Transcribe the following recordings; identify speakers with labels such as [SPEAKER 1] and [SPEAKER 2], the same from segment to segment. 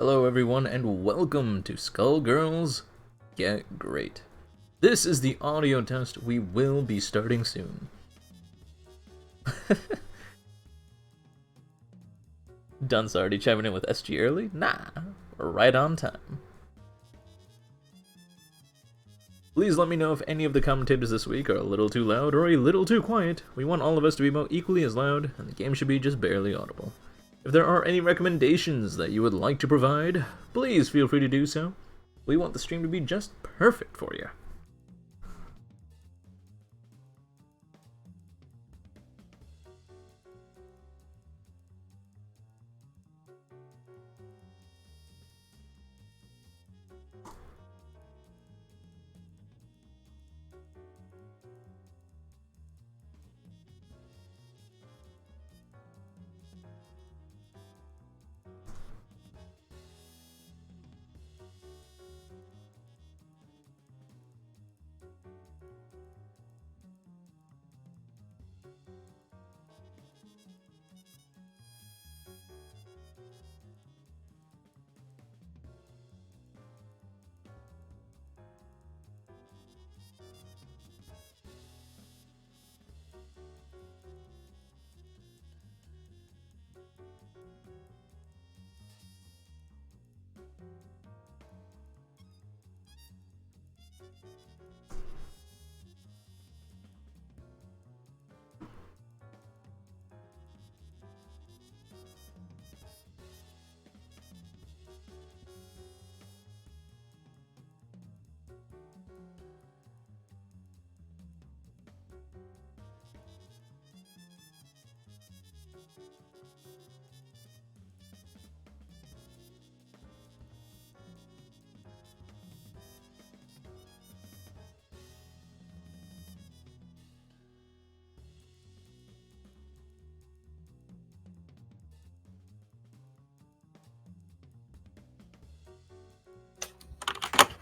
[SPEAKER 1] Hello everyone and welcome to Skullgirls Get Gr8. This is the audio test we will be starting soon. Dunce already chiming in with SG early? Nah, we're right on time. Please let me know if any of the commentators this week are a little too loud or a little too quiet. We want all of us to be about equally as loud, and the game should be just barely audible. If there are any recommendations that you would like to provide, please feel free to do so. We want the stream to be just perfect for you.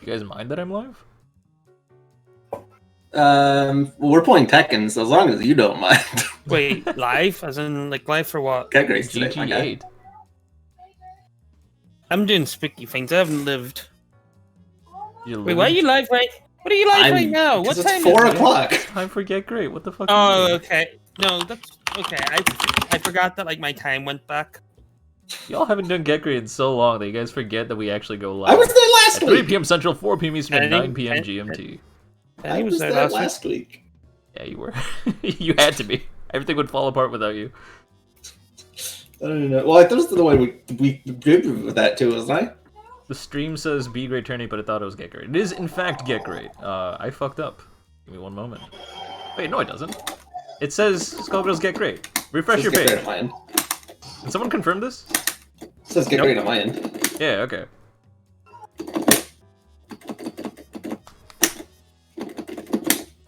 [SPEAKER 1] You guys mind that I'm live?
[SPEAKER 2] Well, we're playing Tekken, so as long as you don't mind.
[SPEAKER 3] Wait, live? As in, like, live for what?
[SPEAKER 2] Get Gr8 today, my guy.
[SPEAKER 1] GG8.
[SPEAKER 3] I'm doing spooky things. I haven't lived.
[SPEAKER 1] You're
[SPEAKER 3] Wait, why are you live right? What are you live right now? What time
[SPEAKER 2] it's 4
[SPEAKER 3] is it?
[SPEAKER 2] o'clock.
[SPEAKER 1] Time for Get Gr8. What the fuck?
[SPEAKER 3] Oh,
[SPEAKER 1] is
[SPEAKER 3] okay. No, that's okay. I forgot that like my time went back.
[SPEAKER 1] Y'all haven't done Get Gr8 in so long that you guys forget that we actually go live.
[SPEAKER 2] I was there last
[SPEAKER 1] at 3
[SPEAKER 2] week.
[SPEAKER 1] p.m. Central, 4 p.m. Eastern, and
[SPEAKER 3] I
[SPEAKER 1] 9 p.m.
[SPEAKER 3] think-
[SPEAKER 1] GMT.
[SPEAKER 2] I was there last week.
[SPEAKER 1] Yeah, you were. You had to be. Everything would fall apart without you.
[SPEAKER 2] I don't know. Well, I thought it was the way we did with that too, wasn't I?
[SPEAKER 1] The stream says Be Great Tourney, but I thought it was Get Gr8. It is, in fact, Get Gr8. I fucked up. Give me one moment. Wait, no, it doesn't. It says Skullgirls Get Gr8. Refresh your
[SPEAKER 2] Get
[SPEAKER 1] page.
[SPEAKER 2] Gr8 on my end.
[SPEAKER 1] Can someone confirm this?
[SPEAKER 2] It says Get Gr8 on my end.
[SPEAKER 1] Yeah, okay.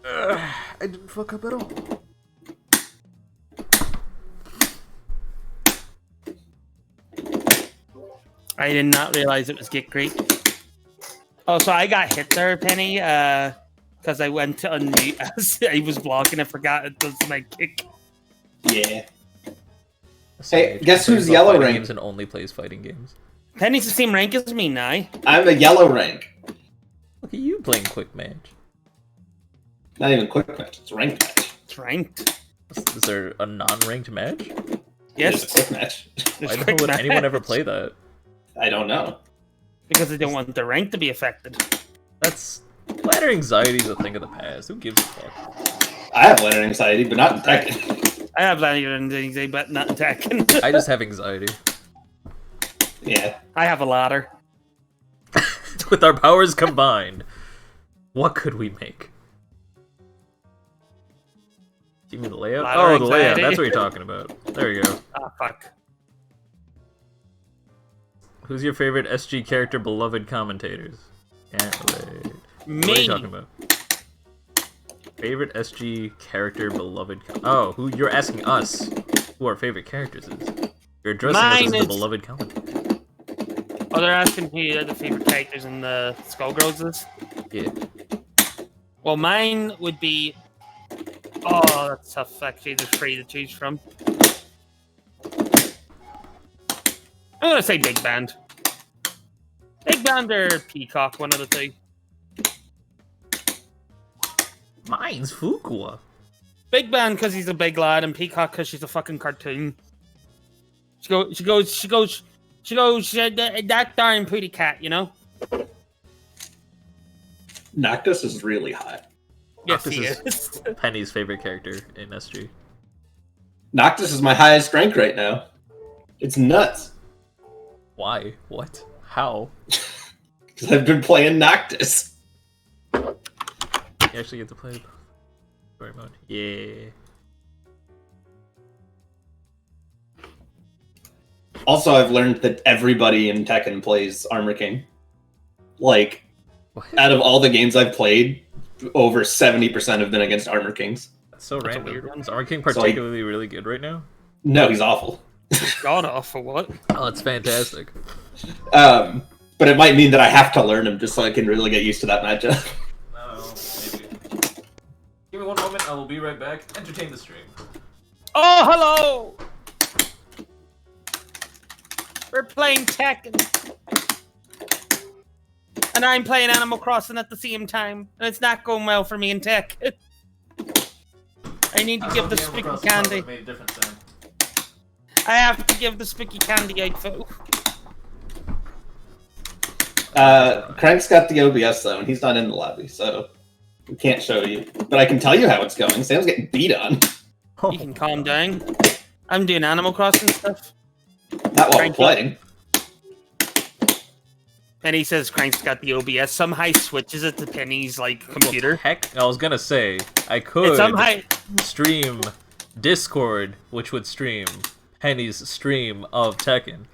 [SPEAKER 1] I didn't fuck up at all.
[SPEAKER 3] I did not realize it was Get Gr8. Oh, so I got hit there, Penny, because I went to unmute as I was blocking and forgot it does my kick.
[SPEAKER 2] Yeah. Hey, guess who's yellow rank?
[SPEAKER 1] Games and only plays fighting games.
[SPEAKER 3] Penny's the same rank as me now.
[SPEAKER 2] I'm a yellow rank.
[SPEAKER 1] Look at you playing quick match.
[SPEAKER 2] Not even quick match. It's ranked match.
[SPEAKER 3] It's ranked.
[SPEAKER 1] Is there a non-ranked match?
[SPEAKER 3] Yes.
[SPEAKER 2] It's a quick match.
[SPEAKER 3] There's
[SPEAKER 1] Why the hell
[SPEAKER 3] quick
[SPEAKER 1] would anyone ever
[SPEAKER 3] match.
[SPEAKER 1] play that?
[SPEAKER 2] I don't know.
[SPEAKER 3] Because they don't want the rank to be affected.
[SPEAKER 1] That's... Ladder anxiety is a thing of the past. Who gives a fuck?
[SPEAKER 2] I have ladder anxiety, but not in Tekken.
[SPEAKER 3] I have ladder anxiety, but not in Tekken.
[SPEAKER 1] I just have anxiety.
[SPEAKER 2] Yeah.
[SPEAKER 3] I have a ladder.
[SPEAKER 1] With our powers combined, what could we make? Give me the layout?
[SPEAKER 3] Ladder
[SPEAKER 1] Oh, the layout.
[SPEAKER 3] anxiety.
[SPEAKER 1] That's what you're talking about. There you go.
[SPEAKER 3] Ah, fuck.
[SPEAKER 1] Who's your favorite SG character, beloved commentators? Can't wait. What are
[SPEAKER 3] Me.
[SPEAKER 1] you talking about? Favorite SG character, beloved oh, who you're asking us who our favorite characters is. You're addressing us as
[SPEAKER 3] Mine
[SPEAKER 1] the
[SPEAKER 3] is-
[SPEAKER 1] beloved commentator.
[SPEAKER 3] Oh, they're asking who are the favorite characters in the Skullgirls is?
[SPEAKER 1] Yeah.
[SPEAKER 3] Well, mine would be... Oh, that's tough, actually. There's 3 to choose from. I'm gonna say Big Band. Big Band or Peacock, one of the 2.
[SPEAKER 1] Mine's Fuqua.
[SPEAKER 3] Big Band because he's a big lad, and Peacock because she's a fucking cartoon. She goes, that darn pretty cat, you know?
[SPEAKER 2] Noctis is really hot.
[SPEAKER 3] Yes,
[SPEAKER 1] Noctis
[SPEAKER 3] he
[SPEAKER 1] is-
[SPEAKER 3] is.
[SPEAKER 1] Penny's favorite character in SG.
[SPEAKER 2] Noctis is my highest rank right now. It's nuts.
[SPEAKER 1] Why? What? How?
[SPEAKER 2] Because I've been playing Noctis.
[SPEAKER 1] You actually get to play story mode. Yeah.
[SPEAKER 2] Also, I've learned that everybody in Tekken plays Armor King. Like,
[SPEAKER 1] What?
[SPEAKER 2] out of all the games I've played, over 70% have been against Armor Kings.
[SPEAKER 1] That's so
[SPEAKER 3] That's a
[SPEAKER 1] random.
[SPEAKER 3] weird one.
[SPEAKER 1] Is Armor King particularly really good right now?
[SPEAKER 2] No, he's awful.
[SPEAKER 3] God off for what?
[SPEAKER 1] Oh, it's fantastic.
[SPEAKER 2] But it might mean that I have to learn him just so I can really get used to that matchup.
[SPEAKER 1] No, maybe. Give me one moment, I will be right back. Entertain the stream.
[SPEAKER 3] Oh, hello! We're playing Tekken. And I'm playing Animal Crossing at the same time. And it's not going well for me in tech. I need to give the spiky candy.
[SPEAKER 1] Made a difference then.
[SPEAKER 3] I have to give the spiky candy out, though.
[SPEAKER 2] Crank's got the OBS though, and he's not in the lobby, so we can't show you. But I can tell you how it's going. Sam's getting beat on.
[SPEAKER 3] You can calm down. I'm doing Animal Crossing stuff.
[SPEAKER 2] Not while we're
[SPEAKER 3] Crank
[SPEAKER 2] playing.
[SPEAKER 3] And he says Crank's got the OBS. Somehow switches it to Penny's, like, computer.
[SPEAKER 1] Heck, I was gonna say, I could
[SPEAKER 3] It's somehow...
[SPEAKER 1] stream Discord, which would stream Penny's stream of Tekken.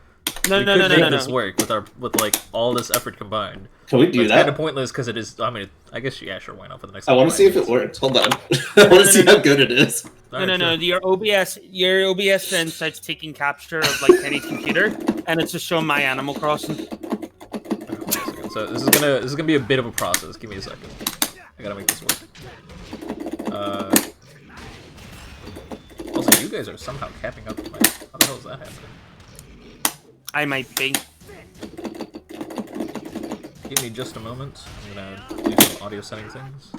[SPEAKER 3] No,
[SPEAKER 1] we
[SPEAKER 3] no,
[SPEAKER 1] could
[SPEAKER 3] no, no,
[SPEAKER 1] make
[SPEAKER 3] no,
[SPEAKER 1] this
[SPEAKER 3] no.
[SPEAKER 1] work with like all this effort combined.
[SPEAKER 2] Can we
[SPEAKER 1] But
[SPEAKER 2] do
[SPEAKER 1] it's kind
[SPEAKER 2] that?
[SPEAKER 1] of pointless because it is. I mean, I guess yeah, sure, why not for the next?
[SPEAKER 2] I want to see if it works. Hold on. I want to see how good it is.
[SPEAKER 3] No. Your OBS then starts taking capture of like Penny's computer, and it's just showing my Animal Crossing.
[SPEAKER 1] So So this is gonna be a bit of a process. Give me a second. I gotta make this work. Also, you guys are somehow capping up with my. How the hell is that happening?
[SPEAKER 3] I might be.
[SPEAKER 1] Give me just a moment. I'm gonna do some audio setting things.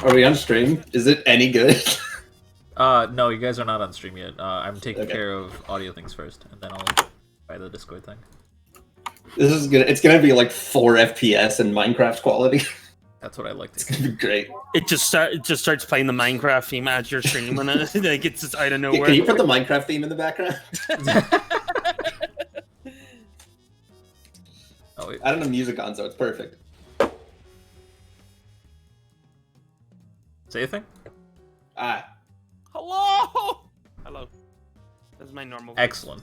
[SPEAKER 2] Are we on stream? Is it any good?
[SPEAKER 1] No, you guys are not on stream yet. I'm taking care of audio things first, and then I'll try the Discord thing.
[SPEAKER 2] This is good. It's gonna be like 4 FPS and Minecraft quality.
[SPEAKER 1] That's what I like to
[SPEAKER 2] It's gonna be great.
[SPEAKER 3] It just starts playing the Minecraft theme as you're streaming it. Like it's just out of nowhere.
[SPEAKER 2] Can you put the Minecraft theme in the background?
[SPEAKER 1] Oh, wait.
[SPEAKER 2] I don't have music on, so it's perfect.
[SPEAKER 1] Say a thing?
[SPEAKER 3] Hello. Hello. That's my normal voice.
[SPEAKER 1] Excellent.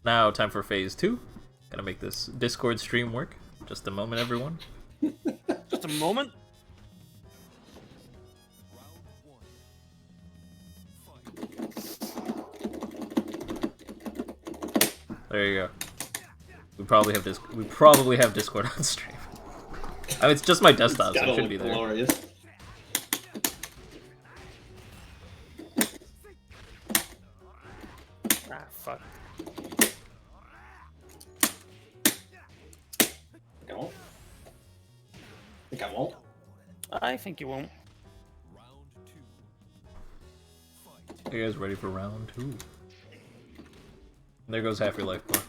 [SPEAKER 1] Now time for phase 2. Gotta make this Discord stream work. Just a moment, everyone.
[SPEAKER 3] Just a moment.
[SPEAKER 1] There you go. We probably have Discord on stream. I mean, it's just my desktop, so it should be there.
[SPEAKER 2] Glorious.
[SPEAKER 3] Ah, fuck.
[SPEAKER 2] I won't. Think I won't.
[SPEAKER 3] I think you won't.
[SPEAKER 1] Are you guys ready for round 2? There goes half your life bar.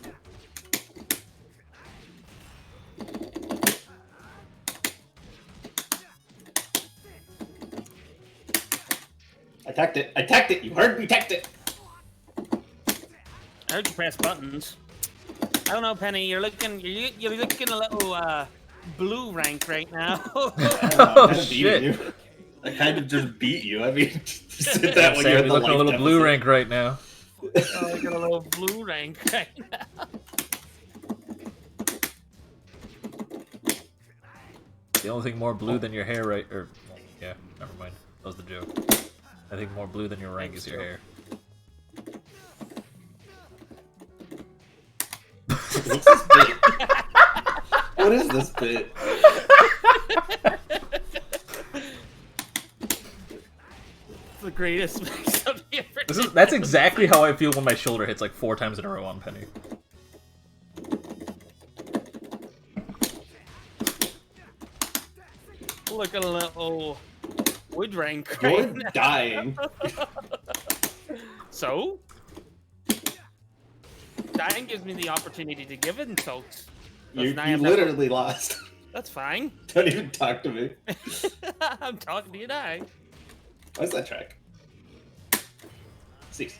[SPEAKER 2] I tacked it. I tacked it. You heard me tacked it.
[SPEAKER 3] I heard you press buttons. I don't know, Penny. You're looking a little blue rank right now.
[SPEAKER 1] Oh shit!
[SPEAKER 2] I kind of just beat you. I mean, just did that when
[SPEAKER 1] Sam,
[SPEAKER 2] you're
[SPEAKER 1] you're looking a little blue rank right now.
[SPEAKER 3] Oh, I got a little blue rank right now.
[SPEAKER 1] The only thing more blue than your hair, right? Or yeah, never mind. That was the joke. I think more blue than your rank is your hair.
[SPEAKER 2] What's this bit? What is this bit?
[SPEAKER 3] It's the greatest mix-up you ever did.
[SPEAKER 1] That's exactly how I feel when my shoulder hits like 4 times in a row on Penny.
[SPEAKER 3] Look at a little wood rank
[SPEAKER 2] You're
[SPEAKER 3] right now.
[SPEAKER 2] dying.
[SPEAKER 3] So? Dying gives me the opportunity to give insults.
[SPEAKER 2] You
[SPEAKER 3] Doesn't I have that-
[SPEAKER 2] literally lost.
[SPEAKER 3] That's fine.
[SPEAKER 2] Don't even talk to me.
[SPEAKER 3] I'm talking to you now.
[SPEAKER 2] What's that track? Cease.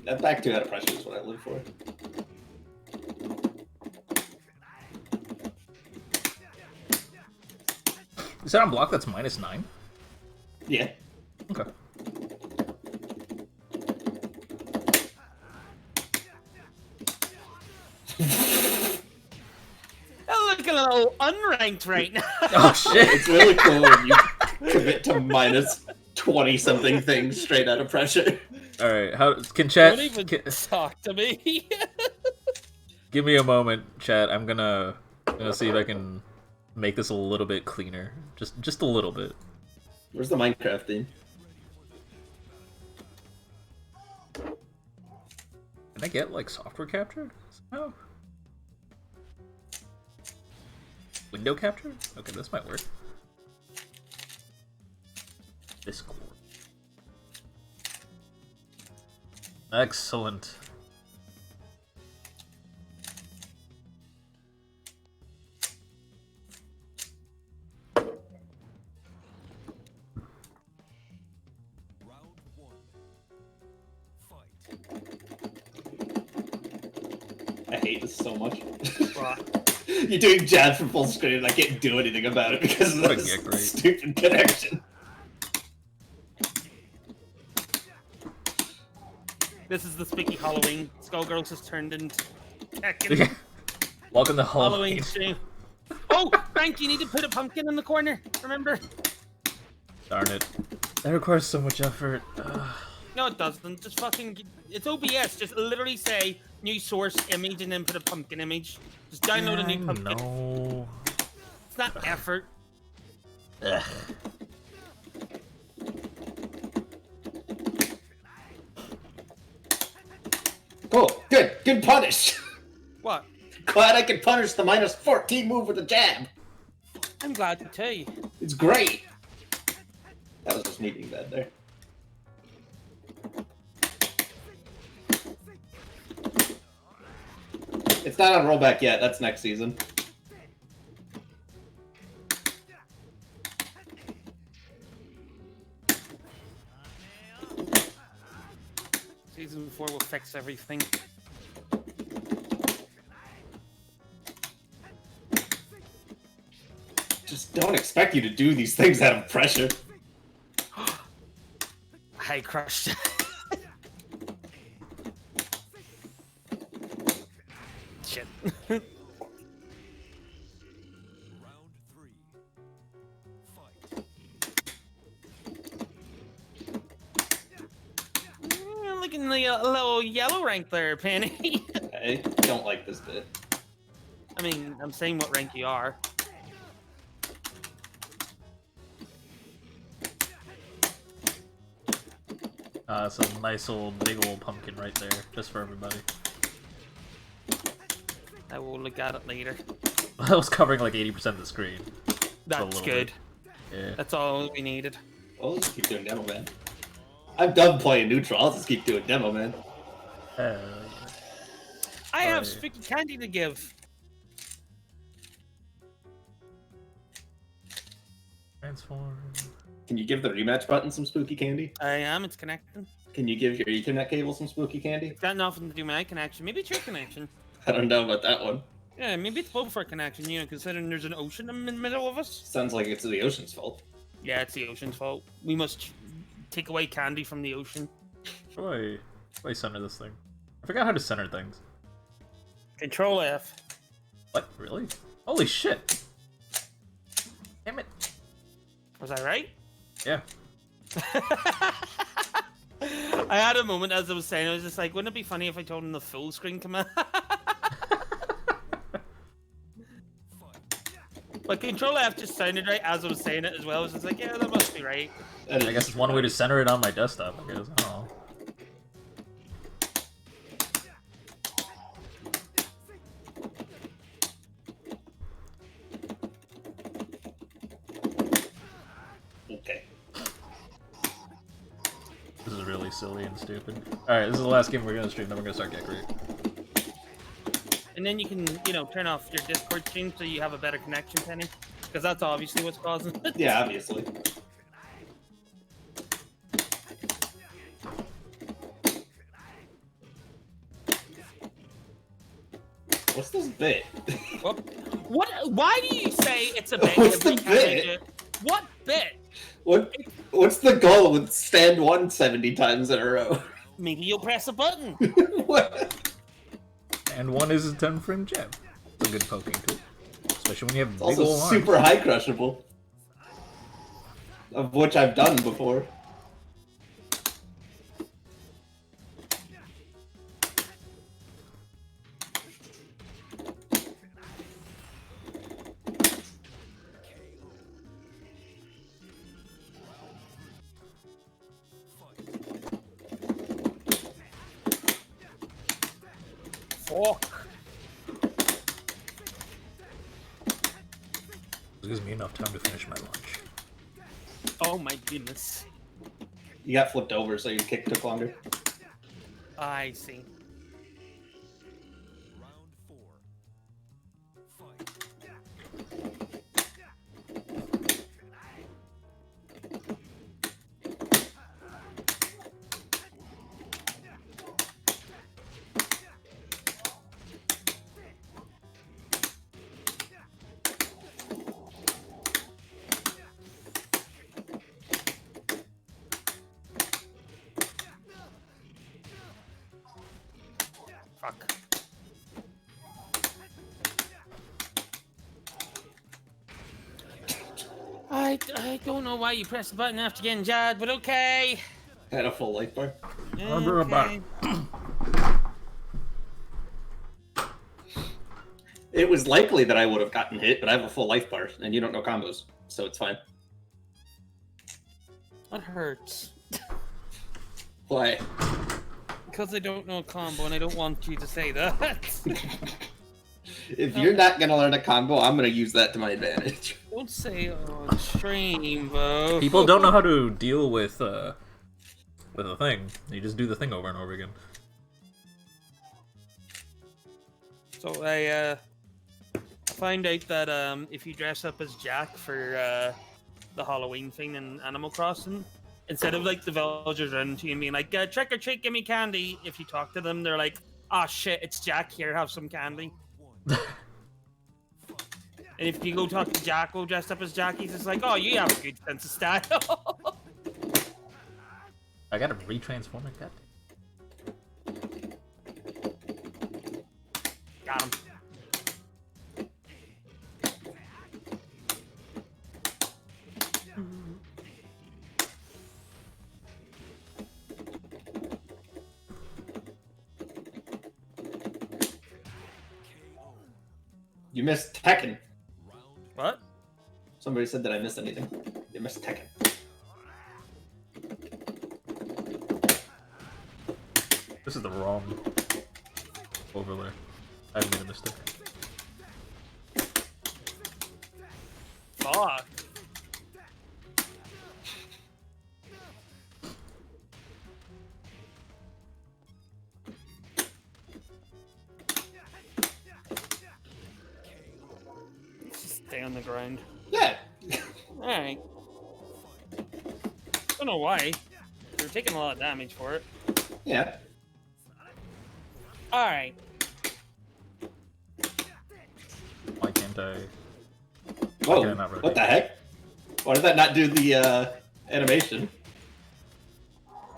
[SPEAKER 2] That back 2 out of pressure is what I live for.
[SPEAKER 1] Is that on block that's -9?
[SPEAKER 2] Yeah.
[SPEAKER 1] Okay.
[SPEAKER 3] I'm looking a little unranked right now.
[SPEAKER 1] Oh shit!
[SPEAKER 2] It's really cool when you commit to -20 something things straight out of pressure.
[SPEAKER 1] All right, how can chat?
[SPEAKER 3] Don't even talk to me.
[SPEAKER 1] Give me a moment, chat. I'm gonna see if I can make this a little bit cleaner, just a little bit.
[SPEAKER 2] Where's the Minecraft theme?
[SPEAKER 1] Can I get like software capture somehow? Window capture? Okay, this might work. Discord. Excellent.
[SPEAKER 2] I hate this so much. You're doing jabs for full screen and I can't do anything about it because of
[SPEAKER 1] What a
[SPEAKER 2] this
[SPEAKER 1] Get Gr8.
[SPEAKER 2] stupid connection.
[SPEAKER 3] This is the spooky Halloween. Skullgirls has turned into Tekken.
[SPEAKER 1] Welcome to
[SPEAKER 3] Halloween
[SPEAKER 1] Halloween.
[SPEAKER 3] stream. Oh, Frank, you need to put a pumpkin in the corner. Remember?
[SPEAKER 1] Darn it. That requires so much effort.
[SPEAKER 3] No, it doesn't. Just fucking. It's OBS. Just literally say new source image and then put a pumpkin image. Just download a new pumpkin.
[SPEAKER 1] No.
[SPEAKER 3] It's not effort.
[SPEAKER 1] Ugh.
[SPEAKER 2] Oh, good. Good punish.
[SPEAKER 3] What?
[SPEAKER 2] Glad I could punish the -14 move with a jab.
[SPEAKER 3] I'm glad to tell you.
[SPEAKER 2] It's great. That was just me being bad there. It's not on rollback yet. That's next season.
[SPEAKER 3] Season 4 will fix everything.
[SPEAKER 2] Just don't expect you to do these things out of pressure.
[SPEAKER 3] I crushed it. Shit.
[SPEAKER 4] Round 3. Fight.
[SPEAKER 3] Looking like a little yellow rank there, Penny.
[SPEAKER 2] I don't like this bit.
[SPEAKER 3] I mean, I'm saying what rank you are.
[SPEAKER 1] Some nice old big old pumpkin right there, just for everybody.
[SPEAKER 3] I will look at it later.
[SPEAKER 1] I was covering like 80% of the screen.
[SPEAKER 3] That's good.
[SPEAKER 1] Yeah.
[SPEAKER 3] That's all we needed.
[SPEAKER 2] Well, let's just keep doing demo, man. I'm done playing neutral. I'll just keep doing demo, man.
[SPEAKER 3] I have
[SPEAKER 1] Right.
[SPEAKER 3] spooky candy to give.
[SPEAKER 1] Transform.
[SPEAKER 2] Can you give the rematch button some spooky candy?
[SPEAKER 3] I am. It's connecting.
[SPEAKER 2] Can you give your Ethernet cable some spooky candy?
[SPEAKER 3] It's got nothing to do with my connection. Maybe it's your connection.
[SPEAKER 2] I don't know about that one.
[SPEAKER 3] Yeah, maybe it's both our connection, you know, considering there's an ocean in the middle of us.
[SPEAKER 2] Sounds like it's the ocean's fault.
[SPEAKER 3] Yeah, it's the ocean's fault. We must take away candy from the ocean.
[SPEAKER 1] How do I center this thing? I forgot how to center things.
[SPEAKER 3] Control F.
[SPEAKER 1] What? Really? Holy shit! Damn it.
[SPEAKER 3] Was I right?
[SPEAKER 1] Yeah.
[SPEAKER 3] I had a moment as I was saying, I was just like, wouldn't it be funny if I told him the full screen command? But Control F just sounded right as I was saying it as well. I was just like, yeah, that must be right.
[SPEAKER 1] I guess it's one way to center it on my desktop, I guess. I don't know.
[SPEAKER 2] Okay.
[SPEAKER 1] This is really silly and stupid. Alright, this is the last game we're gonna stream, then we're gonna start Get Great.
[SPEAKER 3] And then you can, you know, turn off your Discord stream so you have a better connection, Penny. Because that's obviously what's causing it.
[SPEAKER 2] Yeah, obviously. What's this bit?
[SPEAKER 3] What? Why do you say it's a bit?
[SPEAKER 2] What's
[SPEAKER 3] every
[SPEAKER 2] the
[SPEAKER 3] time you
[SPEAKER 2] bit?
[SPEAKER 3] do it? What bit?
[SPEAKER 2] What's the goal with stand 170 times in a row?
[SPEAKER 3] Maybe you'll press a button.
[SPEAKER 2] What?
[SPEAKER 1] And one is a 10-frame jab. It's a good poking tool. Especially when you have
[SPEAKER 2] It's
[SPEAKER 1] big
[SPEAKER 2] also
[SPEAKER 1] ol' arms.
[SPEAKER 2] super high crushable. Of which I've done before.
[SPEAKER 3] Fuck.
[SPEAKER 1] This gives me enough time to finish my lunch.
[SPEAKER 3] Oh my goodness.
[SPEAKER 2] You got flipped over, so your kick took longer.
[SPEAKER 3] I see.
[SPEAKER 4] Round 4. Fight.
[SPEAKER 3] I don't know why you pressed the button after getting jabbed, but okay.
[SPEAKER 2] I had a full life bar.
[SPEAKER 3] Okay.
[SPEAKER 2] It was likely that I would have gotten hit, but I have a full life bar, and you don't know combos, so it's fine.
[SPEAKER 3] That hurts.
[SPEAKER 2] Why?
[SPEAKER 3] Because I don't know a combo, and I don't want you to say that.
[SPEAKER 2] If you're not gonna learn a combo, I'm gonna use that to my advantage.
[SPEAKER 3] Don't say on stream, bro.
[SPEAKER 1] People don't know how to deal with a thing. You just do the thing over and over again.
[SPEAKER 3] So I find out that if you dress up as Jack for the Halloween thing in Animal Crossing, instead of like the villagers running to you and being like, trick or treat, give me candy, if you talk to them, they're like, ah, shit, it's Jack here, have some candy. And if you go talk to Jacko dressed up as Jack, he's just like, oh, you have a good sense of style.
[SPEAKER 1] I gotta retransform it, god.
[SPEAKER 3] Got him.
[SPEAKER 2] You missed Tekken.
[SPEAKER 3] What?
[SPEAKER 2] Somebody said that I missed anything. You missed Tekken.
[SPEAKER 1] This is the wrong overlay. I made a mistake.
[SPEAKER 3] Fuck. Stay on the ground.
[SPEAKER 2] Yeah.
[SPEAKER 3] Alright. Don't know why. You're taking a lot of damage for it.
[SPEAKER 2] Yeah.
[SPEAKER 3] Alright.
[SPEAKER 1] Why can't I?
[SPEAKER 2] Whoa.
[SPEAKER 1] Okay, not ready.
[SPEAKER 2] What the heck? Why did that not do the animation?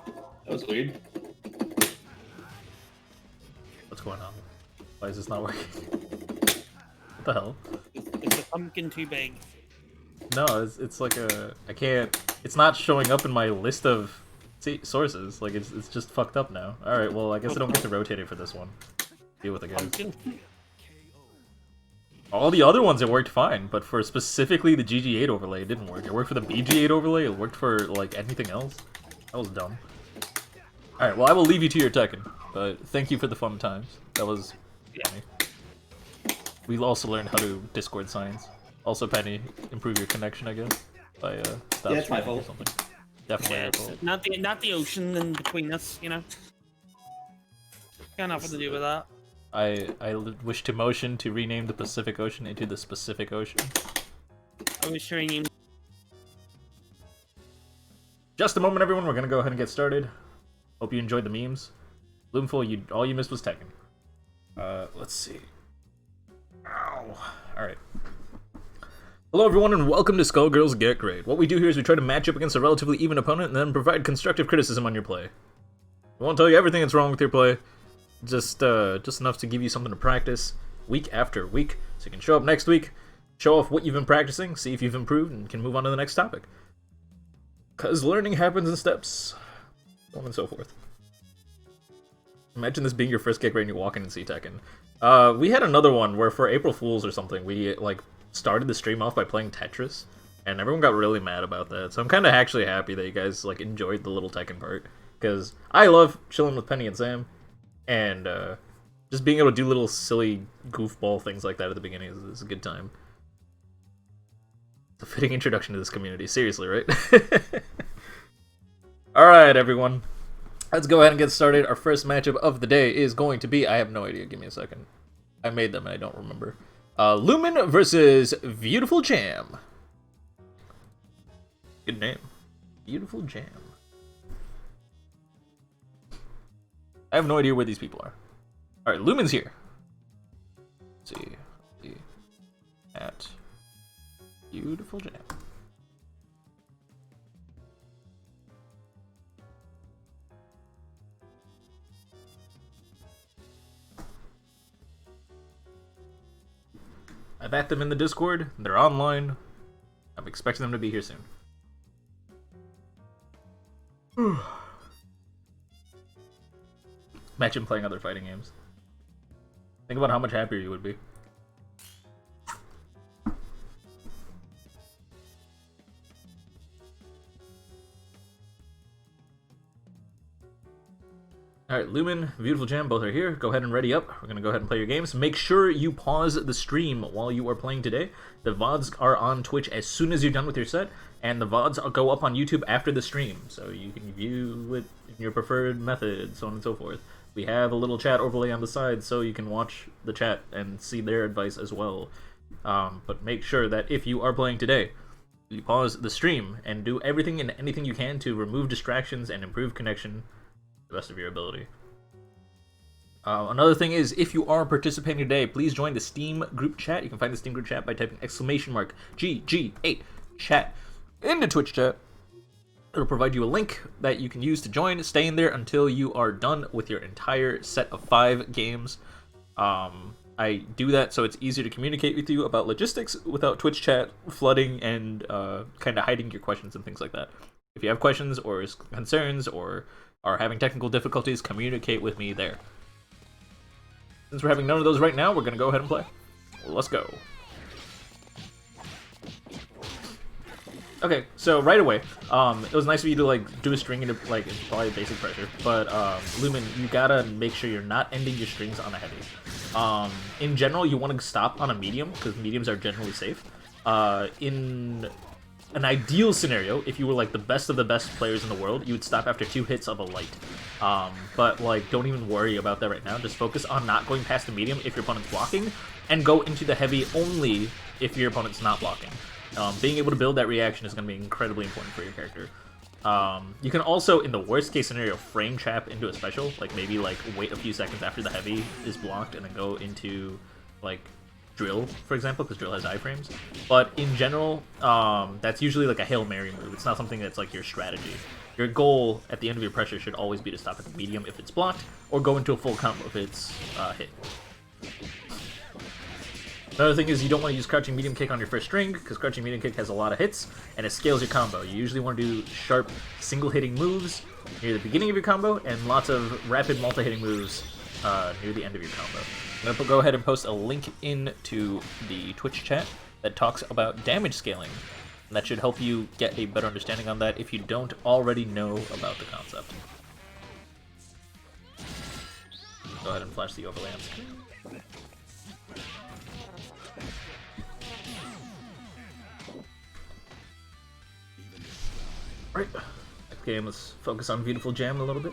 [SPEAKER 2] That was weird.
[SPEAKER 1] What's going on? Why is this not working? What the hell?
[SPEAKER 3] Is the pumpkin too big?
[SPEAKER 1] No, it's like a I can't. It's not showing up in my list of sources. Like it's just fucked up now. All right, well I guess I don't get to rotate it for this one. Deal with it, guys.
[SPEAKER 3] Pumpkin?
[SPEAKER 1] All the other ones it worked fine, but for specifically the GG8 overlay, it didn't work. It worked for the BG8 overlay. It worked for like anything else. That was dumb. All right, well I will leave you to your Tekken, but thank you for the fun times. That was funny. We also learned how to Discord science. Also, Penny, improve your connection, I guess, by stop
[SPEAKER 2] Yeah, it's my
[SPEAKER 1] streaming or
[SPEAKER 2] fault.
[SPEAKER 1] something. Definitely
[SPEAKER 3] Yeah,
[SPEAKER 1] your
[SPEAKER 3] it's
[SPEAKER 1] fault.
[SPEAKER 3] not the ocean in between us, you know. Got nothing to do with that.
[SPEAKER 1] I wish to motion to rename the Pacific Ocean into the Specific Ocean.
[SPEAKER 3] I was sure you.
[SPEAKER 1] Just a moment, everyone. We're gonna go ahead and get started. Hope you enjoyed the memes. Bloomful, all you missed was Tekken. Let's see. Ow. All right. Hello, everyone, and welcome to Skullgirls Get Gr8. What we do here is we try to match up against a relatively even opponent and then provide constructive criticism on your play. We won't tell you everything that's wrong with your play. Just enough to give you something to practice week after week, so you can show up next week, show off what you've been practicing, see if you've improved, and can move on to the next topic. Because learning happens in steps, so on and so forth. Imagine this being your first Get Gr8 and you walk in and see Tekken. We had another one where for April Fools or something, we started the stream off by playing Tetris, and everyone got really mad about that. So I'm kind of actually happy that you guys enjoyed the little Tekken part, because I love chilling with Penny and Sam, and just being able to do little silly goofball things like that at the beginning is a good time. It's a fitting introduction to this community, seriously, right? Alright, everyone. Let's go ahead and get started. Our first matchup of the day is going to be, I have no idea, give me a second. I made them and I don't remember. Lumen versus Beautiful Jam. Good name. Beautiful Jam. I have no idea where these people are. Alright, Lumen's here. Let's see. At Beautiful Jam. I've at them in the Discord. They're online. I'm expecting them to be here soon. Imagine playing other fighting games. Think about how much happier you would be. Alright, Lumen, Beautiful Jam, both are here. Go ahead and ready up. We're going to go ahead and play your games. Make sure you pause the stream while you are playing today. The VODs are on Twitch as soon as you're done with your set, and the VODs go up on YouTube after the stream, so you can view it in your preferred method, so on and so forth. We have a little chat overlay on the side, so you can watch the chat and see their advice as well. But make sure that if you are playing today, you pause the stream and do everything and anything you can to remove distractions and improve connection the best of your ability. Another thing is, if you are participating today, please join the Steam group chat. You can find the Steam group chat by typing !GG8 chat in the Twitch chat. It'll provide you a link that you can use to join. Stay in there until you are done with your entire set of 5 games. I do that so it's easier to communicate with you about logistics without Twitch chat flooding and kind of hiding your questions and things like that. If you have questions or concerns or are having technical difficulties, communicate with me there. Since we're having none of those right now, we're going to go ahead and play. Let's go. Okay, so right away, it was nice of you to like do a string into like it's probably basic pressure, but Lumen, you gotta make sure you're not ending your strings on a heavy. In general, you want to stop on a medium because mediums are generally safe. In an ideal scenario, if you were like the best of the best players in the world, you would stop after 2 hits of a light. But like, don't even worry about that right now. Just focus on not going past the medium if your opponent's blocking, and go into the heavy only if your opponent's not blocking. Being able to build that reaction is going to be incredibly important for your character. You can also, in the worst case scenario, frame trap into a special, like maybe like wait a few seconds after the heavy is blocked and then go into like drill, for example, because drill has iframes. But in general, that's usually like a Hail Mary move. It's not something that's like your strategy. Your goal at the end of your pressure should always be to stop at the medium if it's blocked, or go into a full combo if it's hit. Another thing is you don't want to use Crouching Medium Kick on your first string, because Crouching Medium Kick has a lot of hits, and it scales your combo. You usually want to do sharp, single-hitting moves near the beginning of your combo, and lots of rapid multi-hitting moves near the end of your combo. I'm going to go ahead and post a link into the Twitch chat that talks about damage scaling, and that should help you get a better understanding on that if you don't already know about the concept. Go ahead and flash the overlay on screen. Right, next game, let's focus on Beautiful Jam a little bit.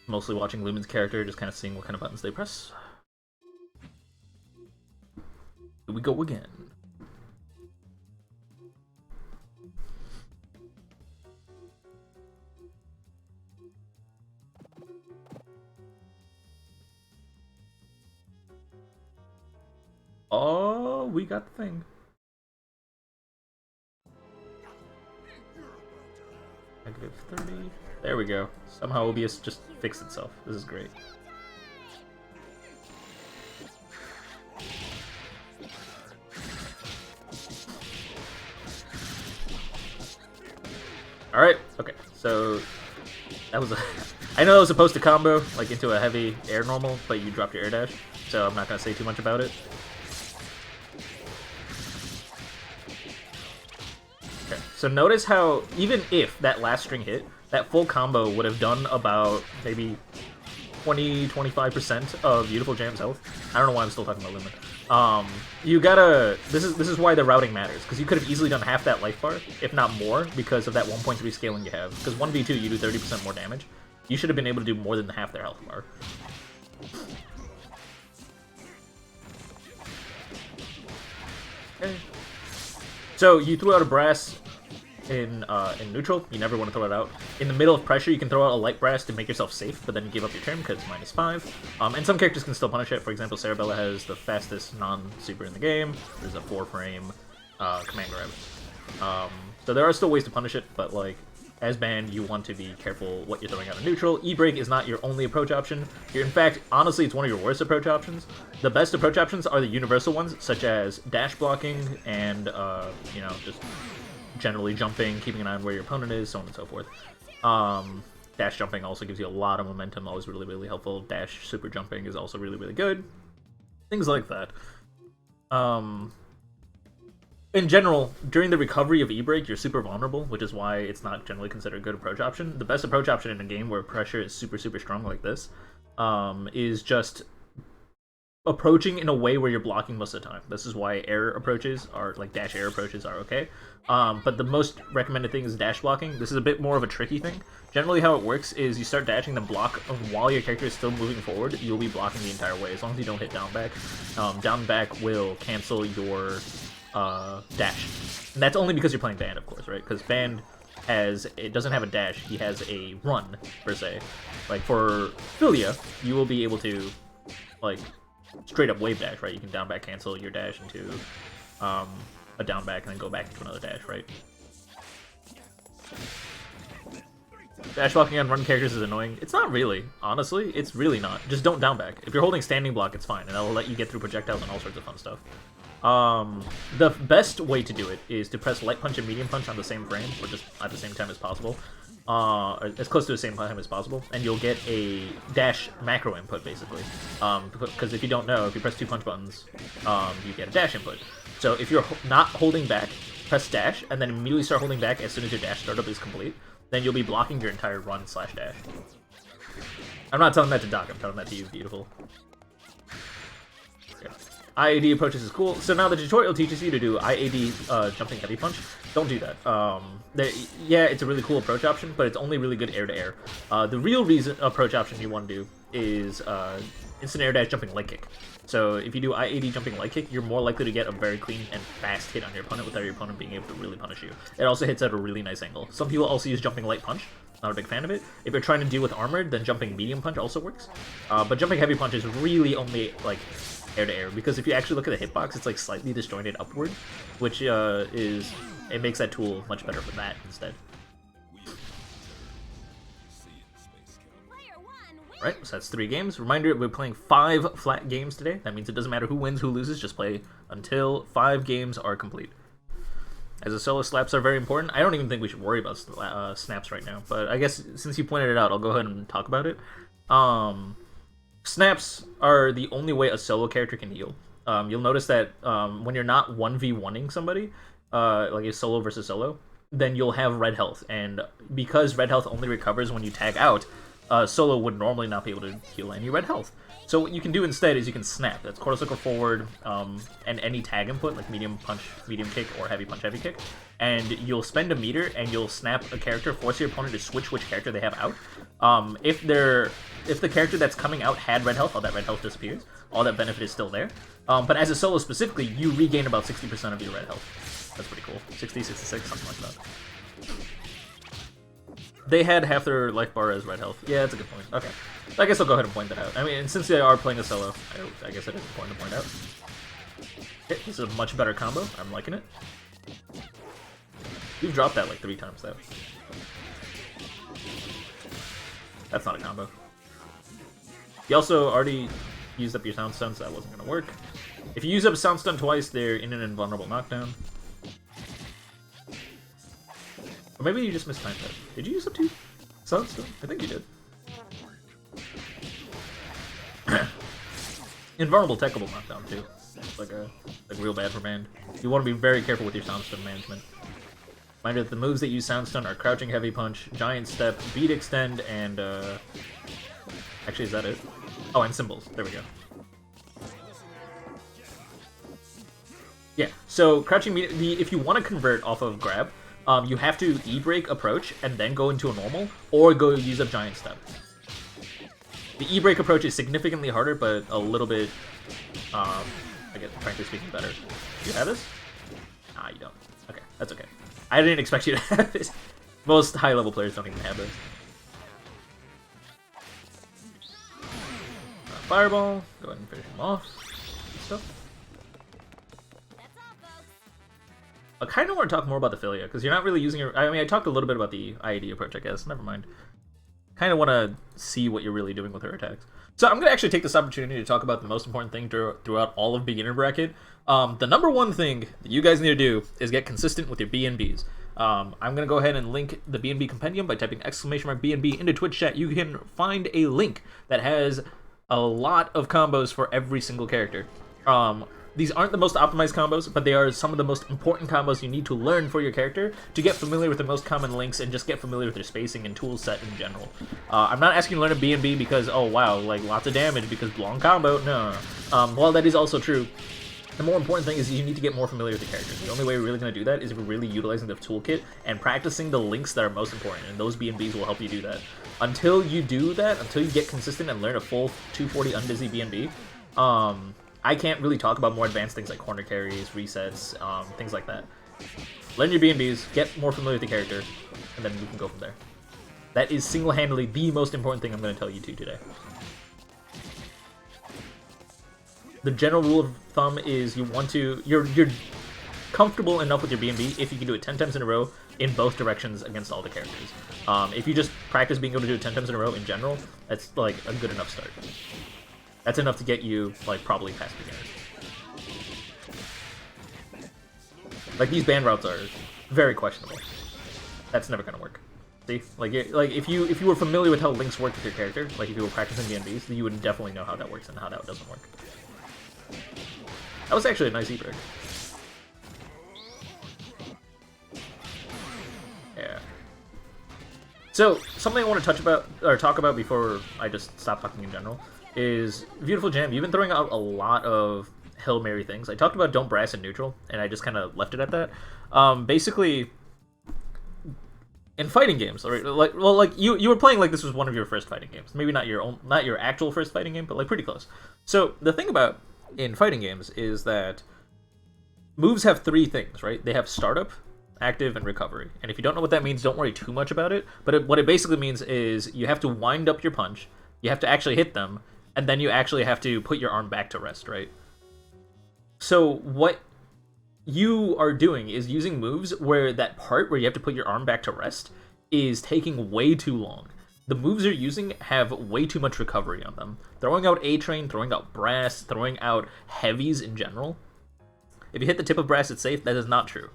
[SPEAKER 1] Mostly watching Lumen's character, just kind of seeing what kind of buttons they press. Here we go again. Oh, we got the thing. -30. There we go. Somehow OBS just fixed itself. This is great. Alright, okay. So that was a I know that was supposed to combo like into a heavy air normal, but you dropped your air dash, so I'm not gonna say too much about it. Okay, so notice how even if that last string hit, that full combo would have done about maybe 20-25% of Beautiful Jam's health. I don't know why I'm still talking about Lumen. You gotta. This is why the routing matters, because you could have easily done half that life bar, if not more, because of that 1.3 scaling you have. Because 1v2 you do 30% more damage. You should have been able to do more than half their health bar. Okay. So you threw out a brass in neutral. You never want to throw it out. In the middle of pressure, you can throw out a light brass to make yourself safe, but then you give up your turn because it's -5. And some characters can still punish it. For example, Sarabella has the fastest non-super in the game. There's a 4-frame command grab. So there are still ways to punish it, but like As banned, you want to be careful what you're throwing out of neutral. E-break is not your only approach option. In fact, honestly, it's one of your worst approach options. The best approach options are the universal ones, such as dash blocking and, you know, just generally jumping, keeping an eye on where your opponent is, so on and so forth. Dash jumping also gives you a lot of momentum, always really, really helpful. Dash super jumping is also really, really good. Things like that. In general, during the recovery of E-break, you're super vulnerable, which is why it's not generally considered a good approach option. The best approach option in a game where pressure is super, super strong like this is just approaching in a way where you're blocking most of the time. This is why air approaches are, like dash air approaches are okay. But the most recommended thing is dash blocking. This is a bit more of a tricky thing. Generally how it works is you start dashing the block, and while your character is still moving forward, you'll be blocking the entire way, as long as you don't hit down back. Down back will cancel your dash. And that's only because you're playing Band, of course, right? Because Band it doesn't have a dash, he has a run, per se. Like for Philia, you will be able to, like, straight up wave dash, right? You can down back cancel your dash into a down back and then go back into another dash, right? Dash blocking on run characters is annoying. It's not really, honestly. It's really not. Just don't down back. If you're holding standing block, it's fine, and that'll let you get through projectiles and all sorts of fun stuff. The best way to do it is to press light punch and medium punch on the same frame, or just at the same time as possible. Or as close to the same time as possible, and you'll get a dash macro input, basically. Because if you don't know, if you press 2 punch buttons, you get a dash input. So if you're not holding back, press dash, and then immediately start holding back as soon as your dash startup is complete, then you'll be blocking your entire run / dash. I'm not telling that to Doc, I'm telling that to you, beautiful. Okay. IAD approaches is cool. So now the tutorial teaches you to do IAD jumping heavy punch. Don't do that. Yeah, it's a really cool approach option, but it's only really good air to air. The real approach option you want to do is instant air dash jumping leg kick. So if you do IAD jumping leg kick, you're more likely to get a very clean and fast hit on your opponent without your opponent being able to really punish you. It also hits at a really nice angle. Some people also use jumping light punch. Not a big fan of it. If you're trying to deal with armored, then jumping medium punch also works. But jumping heavy punch is really only like air to air, because if you actually look at the hitbox, it's like slightly disjointed upward, which it makes that tool much better for that instead. Right, so that's 3 games. Reminder, we're playing 5 flat games today. That means it doesn't matter who wins, who loses, just play until 5 games are complete. As a solo, slaps are very important. I don't even think we should worry about snaps right now, but I guess since you pointed it out, I'll go ahead and talk about it. Snaps are the only way a solo character can heal. You'll notice that when you're not 1v1ing somebody, like a solo versus solo, then you'll have red health, and because red health only recovers when you tag out, solo would normally not be able to heal any red health. So what you can do instead is you can snap. That's quarter circle forward, and any tag input, like medium punch, medium kick, or heavy punch, heavy kick. And you'll spend a meter, and you'll snap a character, force your opponent to switch which character they have out. If the character that's coming out had red health, all that red health disappears. All that benefit is still there. But as a solo specifically, you regain about 60% of your red health. That's pretty cool. 60, 66, something like that. They had half their life bar as red health. Yeah, that's a good point. Okay. I guess I'll go ahead and point that out. I mean, since they are playing a solo, I guess it is important to point out. Okay, this is a much better combo. I'm liking it. You've dropped that like 3 times, though. That's not a combo. You also already used up your sound stun, so that wasn't going to work. If you use up sound stun twice, they're in an invulnerable knockdown. Or maybe you just mistimed that. Did you use up 2 sound stun? I think you did. Invulnerable techable knockdown too. It's like real bad for band. You want to be very careful with your sound stun management. Reminder that the moves that use sound stun are crouching heavy punch, giant step, beat extend, and actually is that it? Oh, and symbols. There we go. Yeah. So crouching if you want to convert off of grab, you have to E-break approach and then go into a normal, or go use up giant step. The E-break approach is significantly harder, but a little bit, I guess, frankly speaking, better. Do you have this? Nah, you don't. Okay, that's okay. I didn't expect you to have this. Most high-level players don't even have this. Fireball. Go ahead and finish him off. Good stuff. I kind of want to talk more about the Filia, because you're not really using your... I mean, I talked a little bit about the IAD approach, I guess. Never mind. Kind of want to see what you're really doing with her attacks. So I'm going to actually take this opportunity to talk about the most important thing throughout all of beginner bracket. The number one thing that you guys need to do is get consistent with your BNBs. I'm going to go ahead and link the BNB compendium by typing !BNB into Twitch chat. You can find a link that has a lot of combos for every single character. These aren't the most optimized combos, but they are some of the most important combos you need to learn for your character to get familiar with the most common links and just get familiar with their spacing and tool set in general. I'm not asking you to learn a BNB because, oh wow, like lots of damage because long combo. No. While that is also true, the more important thing is you need to get more familiar with the characters. The only way we're really going to do that is if we're really utilizing the toolkit and practicing the links that are most important, and those BNBs will help you do that. Until you do that, until you get consistent and learn a full 240 undizzy BNB, I can't really talk about more advanced things like corner carries, resets, things like that. Learn your BNBs, get more familiar with the character, and then we can go from there. That is single-handedly the most important thing I'm going to tell you two today. The general rule of thumb is you're comfortable enough with your BNB if you can do it 10 times in a row in both directions against all the characters. If you just practice being able to do it 10 times in a row in general, that's like a good enough start. That's enough to get you, like, probably past beginners. Like, these band routes are very questionable. That's never gonna work. See? Like if you were familiar with how links work with your character, like if you were practicing BNBs, then you would definitely know how that works and how that doesn't work. That was actually a nice E-break. Yeah. So, something I want to talk about before I just stop talking in general is Beautiful Jam. You've been throwing out a lot of Hail Mary things. I talked about don't brass in neutral, and I just kind of left it at that. Basically, in fighting games, like you were playing like this was one of your first fighting games. Maybe not your actual first fighting game, but like pretty close. So the thing about in fighting games is that moves have three things, right? They have startup, active, and recovery. And if you don't know what that means, don't worry too much about it. But what it basically means is you have to wind up your punch, you have to actually hit them, and then you actually have to put your arm back to rest, right? So what you are doing is using moves where that part where you have to put your arm back to rest is taking way too long. The moves you're using have way too much recovery on them. Throwing out A-Train, throwing out Brass, throwing out heavies in general. If you hit the tip of Brass, it's safe. That is not true.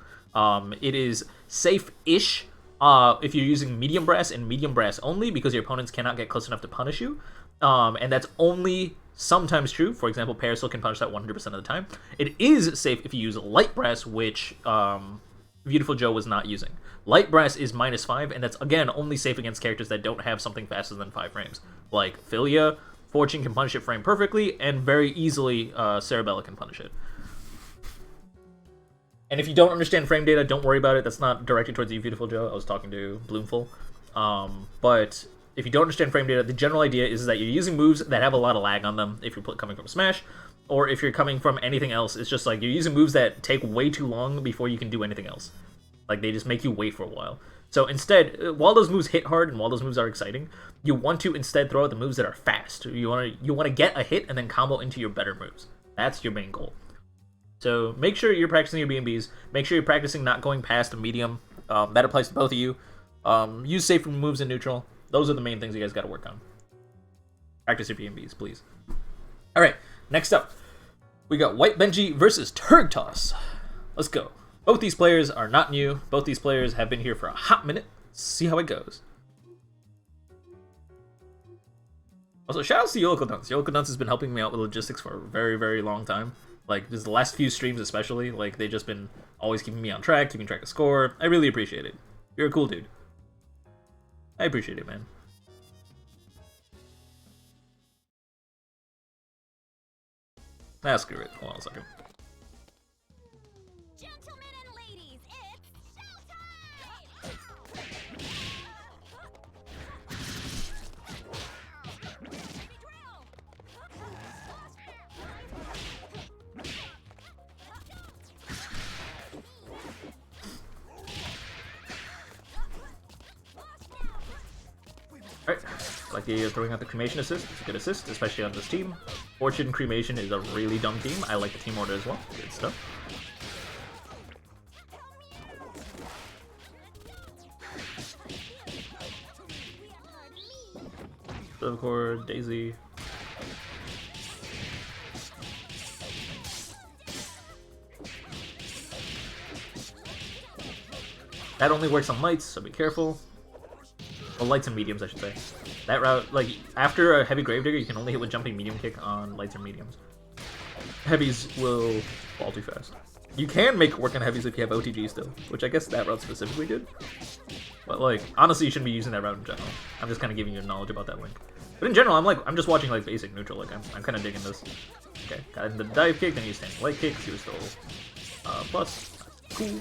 [SPEAKER 1] It is safe-ish if you're using medium brass and medium brass only because your opponents cannot get close enough to punish you. And that's only sometimes true. For example, Parasil can punish that 100% of the time. It is safe if you use light brass, which Beautiful Joe was not using. Light brass is -5, and that's, again, only safe against characters that don't have something faster than 5 frames. Like Filia, Fortune can punish it frame perfectly, and very easily Cerebella can punish it. And if you don't understand frame data, don't worry about it. That's not directed towards you, Beautiful Joe. I was talking to Bloomful. But if you don't understand frame data, the general idea is that you're using moves that have a lot of lag on them if you're coming from Smash, or if you're coming from anything else. It's just like you're using moves that take way too long before you can do anything else. Like, they just make you wait for a while. So instead, while those moves hit hard and while those moves are exciting, you want to instead throw out the moves that are fast. You want to get a hit and then combo into your better moves. That's your main goal. So make sure you're practicing your BNBs. Make sure you're practicing not going past a medium. That applies to both of you. Use safe moves in neutral. Those are the main things you guys got to work on. Practice your BNBs, please. All right, next up, we got White Benji versus Turgtoss. Let's go. Both these players are not new. Both these players have been here for a hot minute. Let's see how it goes. Also, shout out to Yolko Dunce. Yolko Dunce has been helping me out with logistics for a very, very long time. Like, just the last few streams especially, like, they've just been always keeping me on track, keeping track of score. I really appreciate it. You're a cool dude. I appreciate it, man. Ah, screw it. Hold on a second.
[SPEAKER 5] Gentlemen and ladies, it's showtime!
[SPEAKER 1] Alright, like the idea of throwing out the cremation assist. It's a good assist, especially on this team. Fortune Cremation is a really dumb team. I like the team order as well. Good stuff. Silvercore, Daisy. That only works on lights, so be careful. Well, lights and mediums, I should say. That route, like, after a heavy Gravedigger, you can only hit with jumping medium kick on lights and mediums. Heavies will fall too fast. You can make it work on heavies if you have OTG still, which I guess that route specifically good. But, like, honestly, you shouldn't be using that route in general. I'm just kind of giving you knowledge about that link. But in general, I'm just watching, like, basic neutral. Like, I'm kind of digging this. Okay, got in the dive kick, then you standing light kick, because he was still plus. Cool.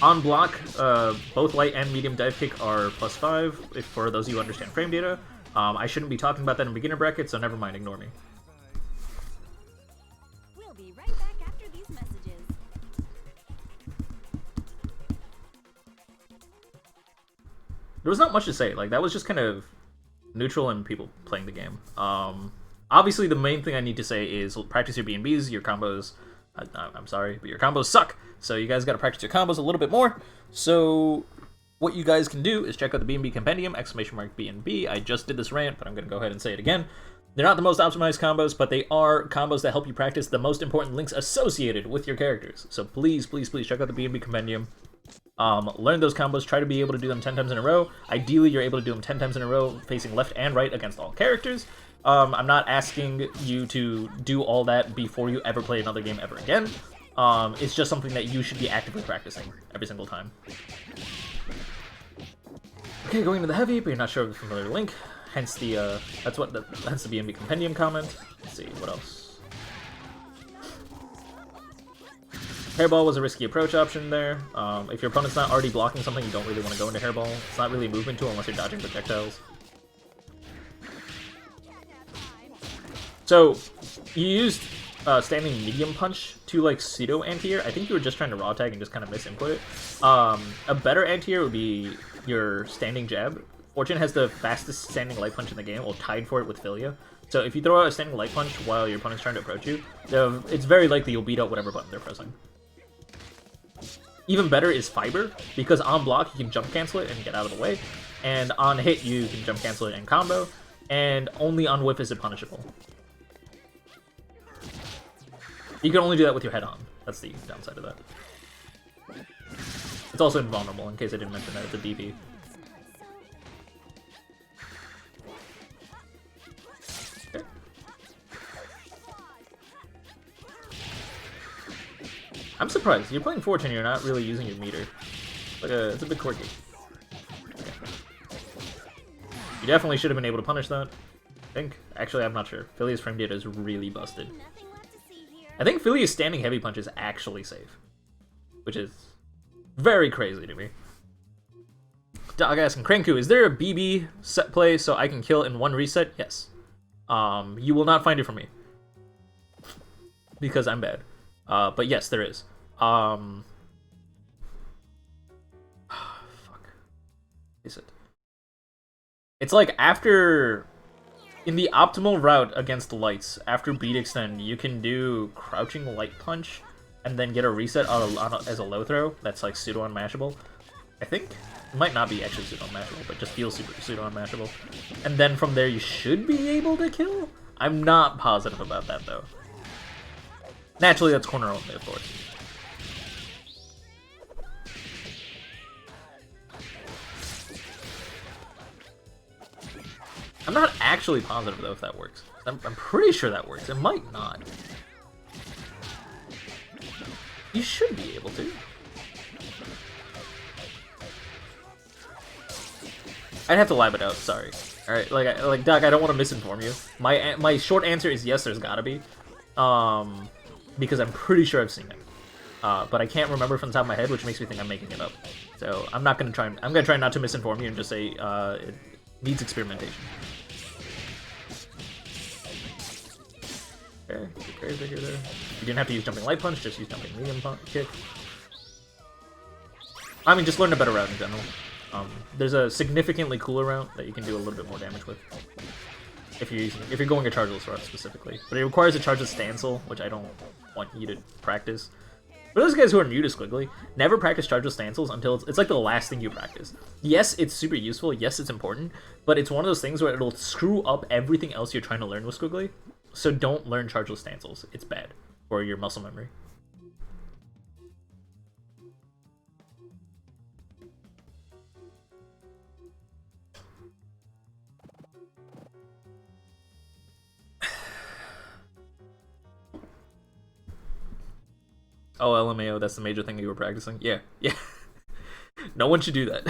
[SPEAKER 1] On block, both light and medium dive kick are +5, if for those of you who understand frame data. I shouldn't be talking about that in beginner bracket, so never mind, ignore me.
[SPEAKER 5] We'll be right back after these messages.
[SPEAKER 1] There was not much to say. Like, that was just kind of neutral and people playing the game. Obviously, the main thing I need to say is practice your B&Bs, your combos. I'm sorry, but your combos suck. So you guys got to practice your combos a little bit more. So what you guys can do is check out the B&B Compendium, !B&B. I just did this rant, but I'm going to go ahead and say it again. They're not the most optimized combos, but they are combos that help you practice the most important links associated with your characters. So please, please, please check out the B&B Compendium. Learn those combos, try to be able to do them 10 times in a row. Ideally, you're able to do them 10 times in a row, facing left and right against all characters. I'm not asking you to do all that before you ever play another game ever again. It's just something that you should be actively practicing every single time. Okay, going into the heavy, but you're not sure of the familiar link. Hence the that's the B&B Compendium comment. Let's see what else. Hairball was a risky approach option there. If your opponent's not already blocking something, you don't really want to go into Hairball. It's not really a movement tool unless you're dodging projectiles. So, you used standing medium punch to like pseudo anti-air. I think you were just trying to raw tag and just kind of misinput it. A better anti-air would be your standing jab. Fortune has the fastest standing light punch in the game, or tied for it with Philia. So if you throw out a standing light punch while your opponent's trying to approach you, it's very likely you'll beat out whatever button they're pressing. Even better is Fiber, because on block you can jump cancel it and get out of the way, and on hit you can jump cancel it and combo, and only on whiff is it punishable. You can only do that with your head on. That's the downside of that. It's also invulnerable, in case I didn't mention that. It's a DP. Okay. I'm surprised. You're playing Fortune, you're not really using your meter. It's a bit quirky. Okay. You definitely should have been able to punish that. I think. Actually, I'm not sure. Philly's frame data is really busted. I think Philly's standing heavy punch is actually safe, which is very crazy to me. Dog asking Cranku, is there a BB set play so I can kill in one reset? Yes. You will not find it from me because I'm bad. But yes, there is. Fuck. Is it? It's like after. In the optimal route against lights, after beat extend, you can do crouching light punch and then get a reset as a low throw that's like pseudo unmashable. I think it might not be actually pseudo unmashable, but just feels super pseudo unmashable. And then from there you should be able to kill? I'm not positive about that though. Naturally, that's corner only, of course. I'm not actually positive, though, if that works. I'm pretty sure that works. It might not. You should be able to. I'd have to lab it out, sorry. Alright, like Doc, I don't want to misinform you. My short answer is yes, there's gotta be. Because I'm pretty sure I've seen it. But I can't remember from the top of my head, which makes me think I'm making it up. So I'm not gonna try. I'm gonna try not to misinform you and just say it needs experimentation. Okay, good figure there. You didn't have to use jumping light punch, just use jumping medium kick. I mean, just learn a better route in general. There's a significantly cooler route that you can do a little bit more damage with. If you're going a chargeless route specifically. But it requires a chargeless stancel, which I don't want you to practice. For those guys who are new to Squiggly, never practice chargeless stancels until it's like the last thing you practice. Yes, it's super useful, yes, it's important, but it's one of those things where it'll screw up everything else you're trying to learn with Squiggly, so don't learn chargeless stancels. It's bad for your muscle memory. Oh, LMAO, that's the major thing you were practicing? Yeah, yeah. No one should do that.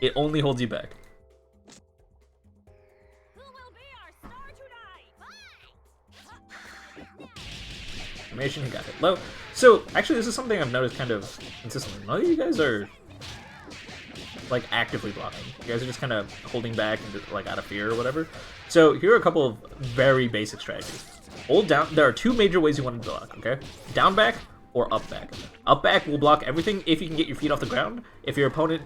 [SPEAKER 1] It only holds you back.
[SPEAKER 5] Who will be our star tonight?
[SPEAKER 1] Animation, he got hit low. So, actually, this is something I've noticed kind of consistently. None of you guys are, like, actively blocking. You guys are just kind of holding back and just, like, out of fear or whatever. So, here are a couple of very basic strategies. Hold down. There are two major ways you want to block, okay? Down back or up back. Up back will block everything if you can get your feet off the ground. If your opponent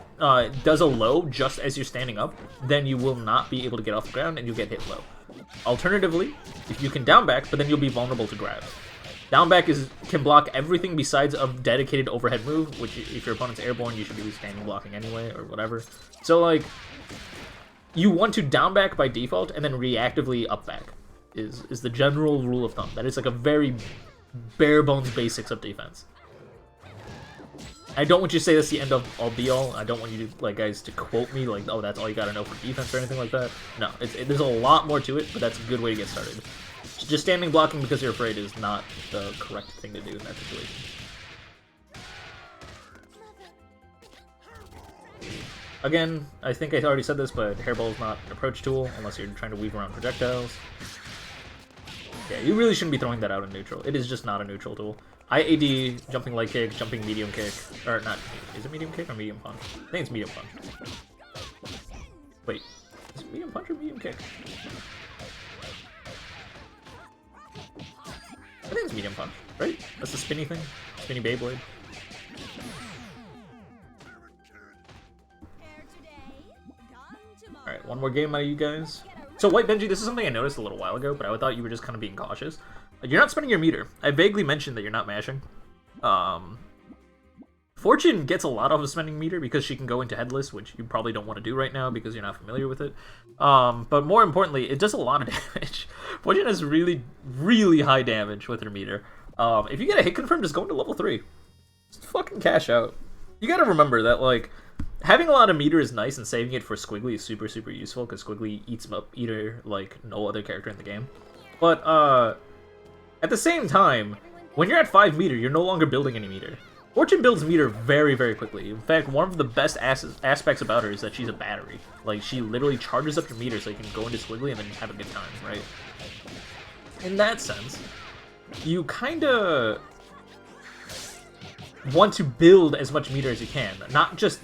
[SPEAKER 1] does a low just as you're standing up, then you will not be able to get off the ground and you'll get hit low. Alternatively, if you can down back, but then you'll be vulnerable to grabs. Down back can block everything besides a dedicated overhead move, which if your opponent's airborne, you should be standing blocking anyway, or whatever. So, like, you want to down back by default and then reactively up back is the general rule of thumb. That is like a very bare bones basics of defense. I don't want you to say that's the end of all be all. I don't want you to, like, guys to quote me like, oh, that's all you gotta know for defense or anything like that. No, there's a lot more to it, but that's a good way to get started. Just standing blocking because you're afraid is not the correct thing to do in that situation. Again, I think I already said this, but Hairball is not an approach tool unless you're trying to weave around projectiles. Yeah, you really shouldn't be throwing that out in neutral. It is just not a neutral tool. IAD, jumping leg kick, jumping medium kick, or not, is it medium kick or medium punch? I think it's medium punch. Wait, is it medium punch or medium kick? I think it's medium punch, right? That's the spinny thing? Spinny Beyblade. Alright, one more game out of you guys. So, White Benji, this is something I noticed a little while ago, but I thought you were just kind of being cautious. You're not spinning your meter. I vaguely mentioned that you're not mashing. Fortune gets a lot of a spending meter because she can go into headless, which you probably don't want to do right now because you're not familiar with it. But more importantly, it does a lot of damage. Fortune has really, really high damage with her meter. If you get a hit confirm, just go into level 3. Just fucking cash out. You gotta remember that, like, having a lot of meter is nice and saving it for Squiggly is super, super useful because Squiggly eats him up eater like no other character in the game. But, at the same time, when you're at 5 meter, you're no longer building any meter. Fortune builds meter very, very quickly. In fact, one of the best aspects about her is that she's a battery. Like, she literally charges up your meter so you can go into Squiggly and then have a good time, right? In that sense, you kinda want to build as much meter as you can. Not just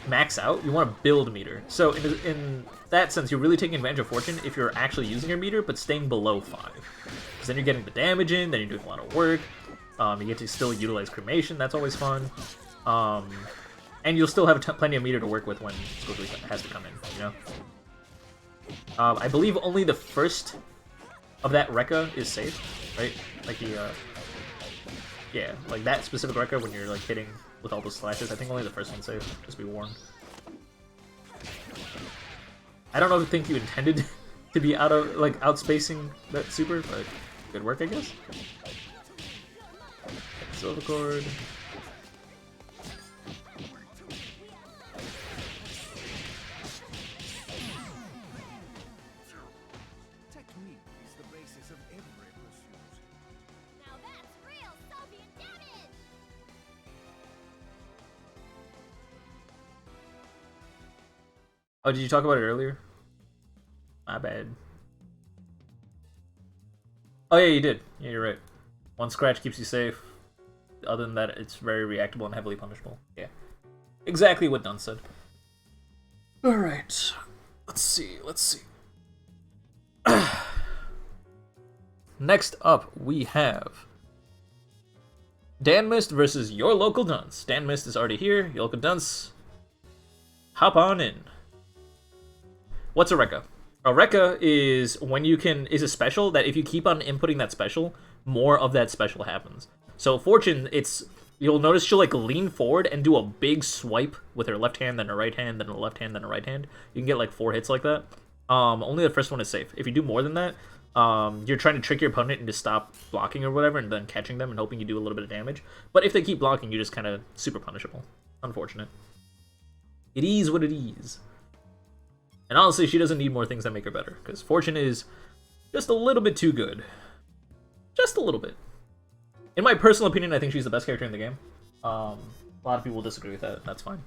[SPEAKER 1] max out, you want to build meter. So in that sense, you're really taking advantage of Fortune if you're actually using your meter, but staying below 5. Because then you're getting the damage in, then you're doing a lot of work. You get to still utilize cremation, that's always fun. And you'll still have plenty of meter to work with when Squiggly has to come in, you know? I believe only the first of that Rekka is safe, right? Like the, yeah, like that specific Rekka when you're like hitting with all those slashes, I think only the first one's safe, just be warned. I don't know if I think you intended to be outspacing that super, but good work, I guess. Silver cord.
[SPEAKER 4] Technique is the basis of every pursuit.
[SPEAKER 5] Now that's real Soviet damage!
[SPEAKER 1] Oh, did you talk about it earlier? My bad. Oh yeah, you did. Yeah, you're right. One scratch keeps you safe. Other than that, it's very reactable and heavily punishable. Yeah. Exactly what Dunn said. Alright. Let's see. Next up, we have Dan Mist versus your local dunce. Dan Mist is already here. Your local dunce. Hop on in. What's a Rekka? A Rekka is is a special that if you keep on inputting that special, more of that special happens. So Fortune, it's you'll notice she'll like lean forward and do a big swipe with her left hand, then her right hand, then her left hand, then her right hand. You can get like 4 hits like that. Only the first one is safe. If you do more than that, you're trying to trick your opponent into stop blocking or whatever, and then catching them and hoping you do a little bit of damage. But if they keep blocking, you're just kind of super punishable. Unfortunate. It is what it is. And honestly, she doesn't need more things that make her better, because Fortune is just a little bit too good. Just a little bit. In my personal opinion, I think she's the best character in the game. A lot of people will disagree with that, and that's fine.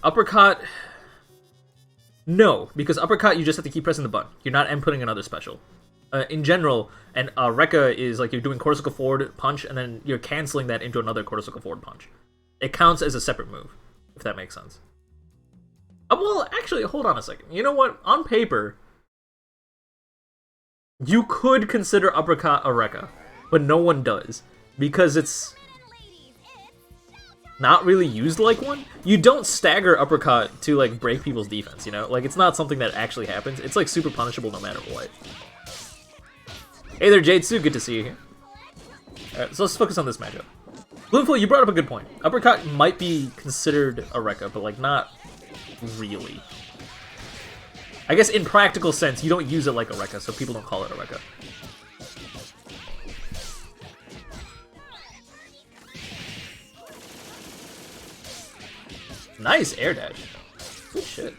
[SPEAKER 1] Uppercut... No, because uppercut, you just have to keep pressing the button. You're not inputting another special. In general, and Rekka is like you're doing cortical forward punch, and then you're canceling that into another cortical forward punch. It counts as a separate move, if that makes sense. Well, actually, hold on a second. You know what? On paper, you could consider uppercut a Rekka, but no one does, because it's not really used like one. You don't stagger uppercut to like break people's defense, you know? Like, it's not something that actually happens. It's like super punishable no matter what. Hey there, Jade-Su, good to see you here. Alright, so let's focus on this matchup. Bloomful, you brought up a good point. Uppercut might be considered a Rekka, but like not really. I guess in practical sense, you don't use it like a Rekka, so people don't call it a Rekka. Nice air dash. Good shit.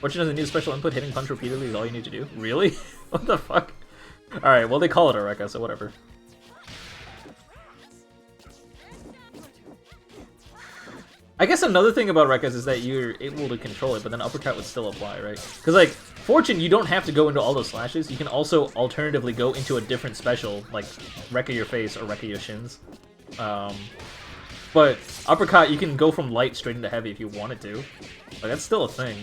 [SPEAKER 1] Fortune doesn't need a special input. Hitting punch repeatedly is all you need to do. Really? What the fuck? Alright, well they call it a Rekka, so whatever. I guess another thing about Rekkas is that you're able to control it, but then uppercut would still apply, right? Because like, Fortune, you don't have to go into all those slashes. You can also alternatively go into a different special, like Rekka your face or Rekka your shins. But uppercut, you can go from light straight into heavy if you wanted to. Like, that's still a thing.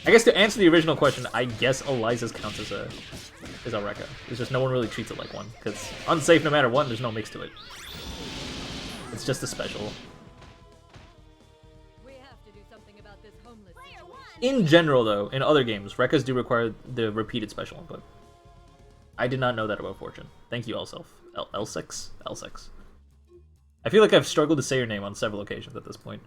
[SPEAKER 1] I guess to answer the original question, I guess Eliza's counts as a Rekka. It's just no one really treats it like one, because unsafe no matter what, there's no mix to it. It's just a special.
[SPEAKER 5] We have to do something about this homeless situation.
[SPEAKER 1] In general, though, in other games, Rekkas do require the repeated special input. I did not know that about Fortune. Thank you, Elself. L6? L6. I feel like I've struggled to say your name on several occasions at this point.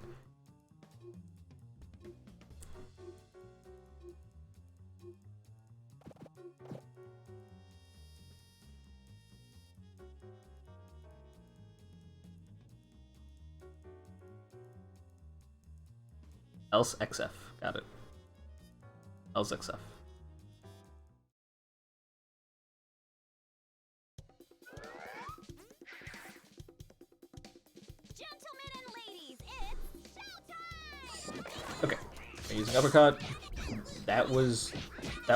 [SPEAKER 1] Else XF. Got it. Else XF.
[SPEAKER 5] Gentlemen and ladies, it's showtime!
[SPEAKER 1] Okay. I'm using uppercut. That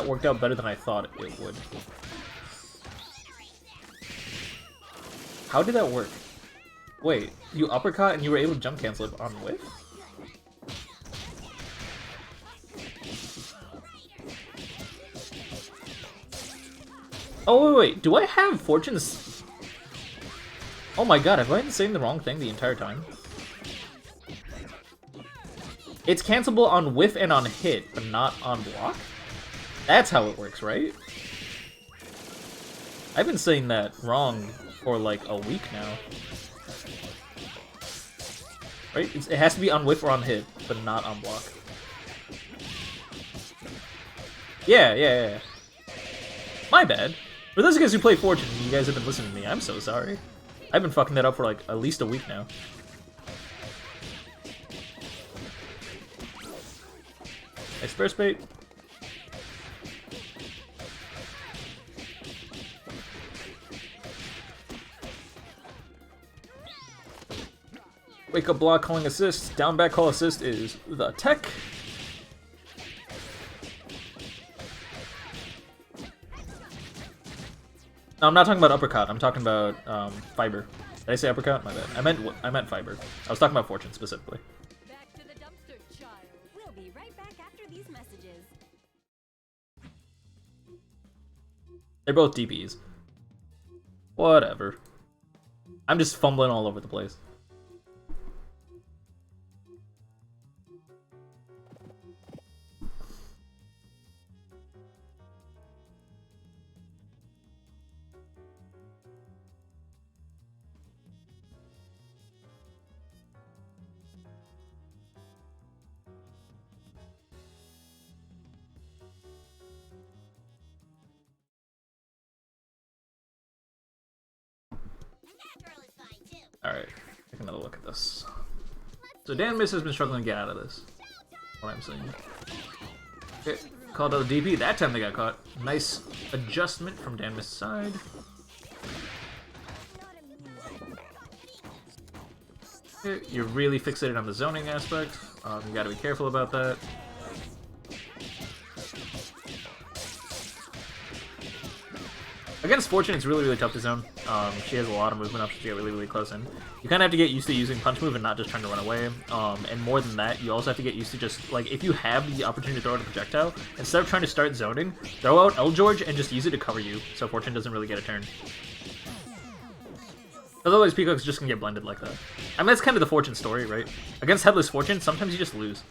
[SPEAKER 1] worked out better than I thought it would. How did that work? Wait, you uppercut and you were able to jump cancel it on whiff? Oh, wait, do I have Fortune's... Oh my god, have I been saying the wrong thing the entire time? It's cancelable on whiff and on hit, but not on block? That's how it works, right? I've been saying that wrong for like a week now. Right? It has to be on whiff or on hit, but not on block. Yeah. My bad. For those of you guys who play Fortune, you guys have been listening to me, I'm so sorry. I've been fucking that up for like at least a week now. Nice burst bait. Wake up block calling assist. Down back call assist is the tech. No, I'm not talking about uppercut. I'm talking about fiber. Did I say uppercut? My bad. I meant fiber. I was talking about Fortune specifically.
[SPEAKER 5] Back to the dumpster, child. We'll be right back after these messages.
[SPEAKER 1] They're both DPs. Whatever. I'm just fumbling all over the place. Alright, take another look at this. So Dan Miss has been struggling to get out of this. What I'm saying. Okay, called out the DP. That time they got caught. Nice adjustment from Dan Miss' side. Okay, you're really fixated on the zoning aspect. You gotta be careful about that. Against Fortune, it's really tough to zone. She has a lot of movement options to get really close in. You kind of have to get used to using punch move and not just trying to run away. And more than that, you also have to get used to just, like, if you have the opportunity to throw out a projectile, instead of trying to start zoning, throw out L George and just use it to cover you, so Fortune doesn't really get a turn. Otherwise, Peacock's just gonna get blended like that. I mean, that's kind of the Fortune story, right? Against Headless Fortune, sometimes you just lose.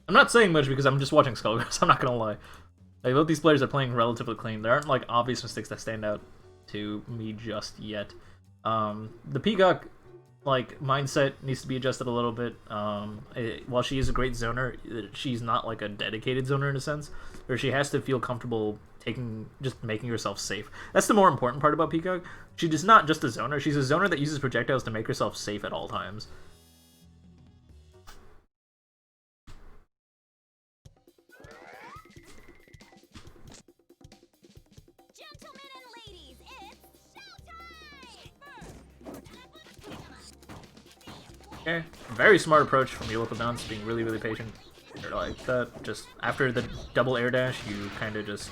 [SPEAKER 1] I'm not saying much because I'm just watching Skullgirls, I'm not gonna lie. Like, both these players are playing relatively clean. There aren't, like, obvious mistakes that stand out to me just yet. The Peacock, like, mindset needs to be adjusted a little bit. While she is a great zoner, she's not, like, a dedicated zoner in a sense, where she has to feel comfortable just making herself safe. That's the more important part about Peacock. She is not just a zoner, she's a zoner that uses projectiles to make herself safe at all times. Okay, very smart approach from your local bounce, being really patient. Or like that, just after the double air dash, you kind of just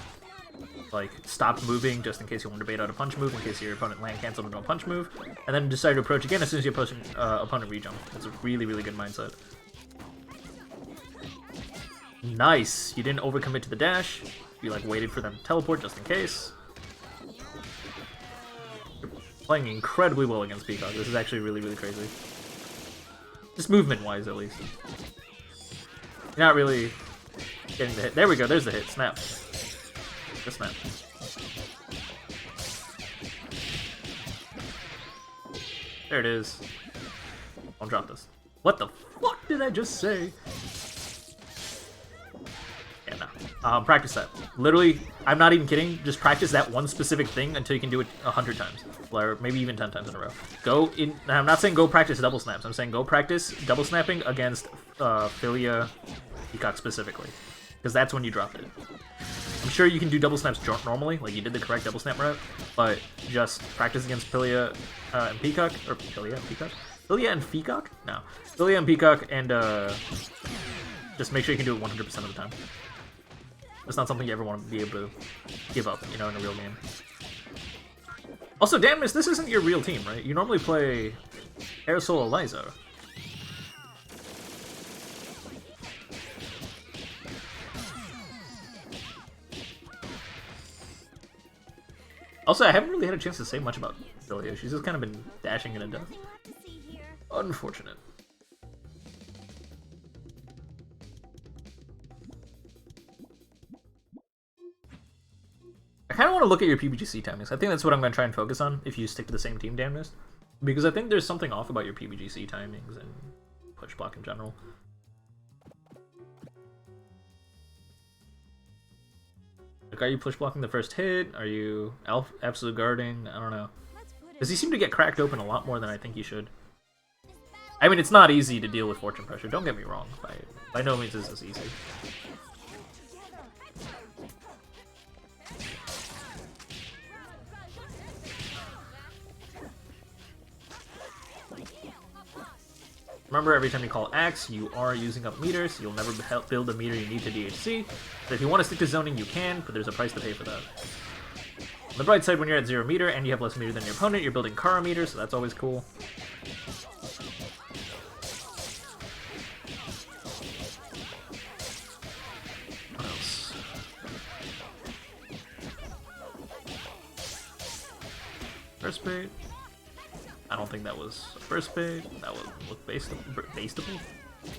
[SPEAKER 1] like stopped moving just in case you want to bait out a punch move, in case your opponent land canceled into a punch move, and then decide to approach again as soon as your opponent re-jump. That's a really good mindset. Nice! You didn't overcommit to the dash. You like waited for them to teleport just in case. You're playing incredibly well against Peacock. This is actually really crazy. Just movement-wise, at least. You're not really getting the hit. There we go, there's the hit. Snap. Just snap. There it is. Don't drop this. What the fuck did I just say? Yeah, no. Practice that. Literally, I'm not even kidding. Just practice that one specific thing until you can do it 100 times. Or maybe even 10 times in a row. Go in. I'm not saying go practice double snaps. I'm saying go practice double snapping against Philia Peacock specifically. Because that's when you drop it. I'm sure you can do double snaps normally, like you did the correct double snap route, but just practice against Philia and Peacock, or Philia and Peacock? Philia and Peacock? No. Philia and Peacock, and just make sure you can do it 100% of the time. It's not something you ever want to be able to give up, you know, in a real game. Also, Dan Miss, this isn't your real team, right? You normally play Aerosol Eliza. Also, I haven't really had a chance to say much about Philia. She's just kind of been dashing in a death. Unfortunate. I kind of want to look at your PBGC timings. I think that's what I'm going to try and focus on if you stick to the same team, Dan Mist. Because I think there's something off about your PBGC timings and push block in general. Like, are you push blocking the first hit? Are you absolute guarding? I don't know. Because you seem to get cracked open a lot more than I think you should. I mean, it's not easy to deal with fortune pressure, don't get me wrong. By no means is this easy. Remember, every time you call Axe, you are using up meters. You'll never build a meter you need to DHC. So if you want to stick to zoning, you can, but there's a price to pay for that. On the bright side, when you're at 0 meter and you have less meter than your opponent, you're building Kara meter, so that's always cool. What else? First bait. I don't think that was a first bait. That would look baseable.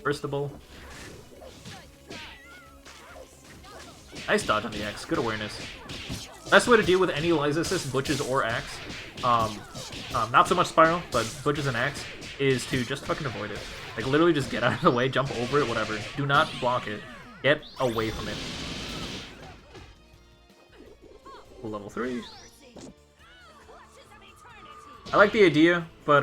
[SPEAKER 1] Burstable. Nice dodge on the X. Good awareness. Best way to deal with any Eliza assist, Butches or Axe, not so much Spiral, but Butches and Axe, is to just fucking avoid it. Like, literally just get out of the way, jump over it, whatever. Do not block it. Get away from it. Level 3. I like the idea, but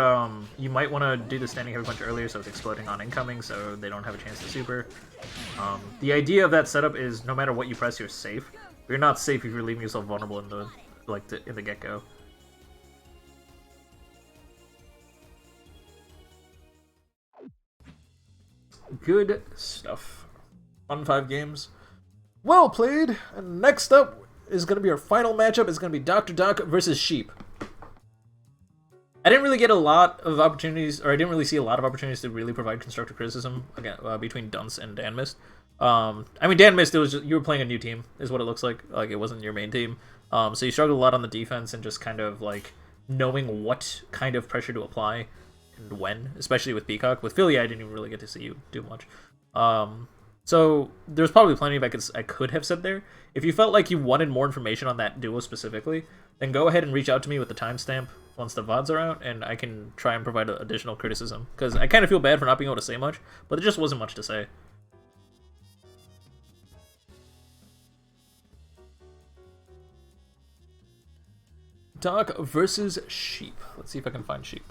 [SPEAKER 1] you might want to do the standing heavy punch earlier so it's exploding on incoming so they don't have a chance to super. The idea of that setup is no matter what you press, you're safe. You're not safe if you're leaving yourself vulnerable in the in the get-go. Good stuff. Fun 5 games. Well played! And next up is going to be our final matchup. It's going to be Dr. Doc versus Sheep. I didn't really get a lot of opportunities, or I didn't really see a lot of opportunities to really provide constructive criticism again between Dunce and Dan Mist. I mean, Dan Mist, it was just, you were playing a new team, is what it looks like. Like, it wasn't your main team. So you struggled a lot on the defense and just kind of, like, knowing what kind of pressure to apply and when, especially with Peacock. With Philly, I didn't even really get to see you do much. So there's probably plenty of I could have said there. If you felt like you wanted more information on that duo specifically, then go ahead and reach out to me with the timestamp once the VODs are out, and I can try and provide additional criticism. Because I kind of feel bad for not being able to say much, but there just wasn't much to say. Doc versus Sheep. Let's see if I can find Sheep.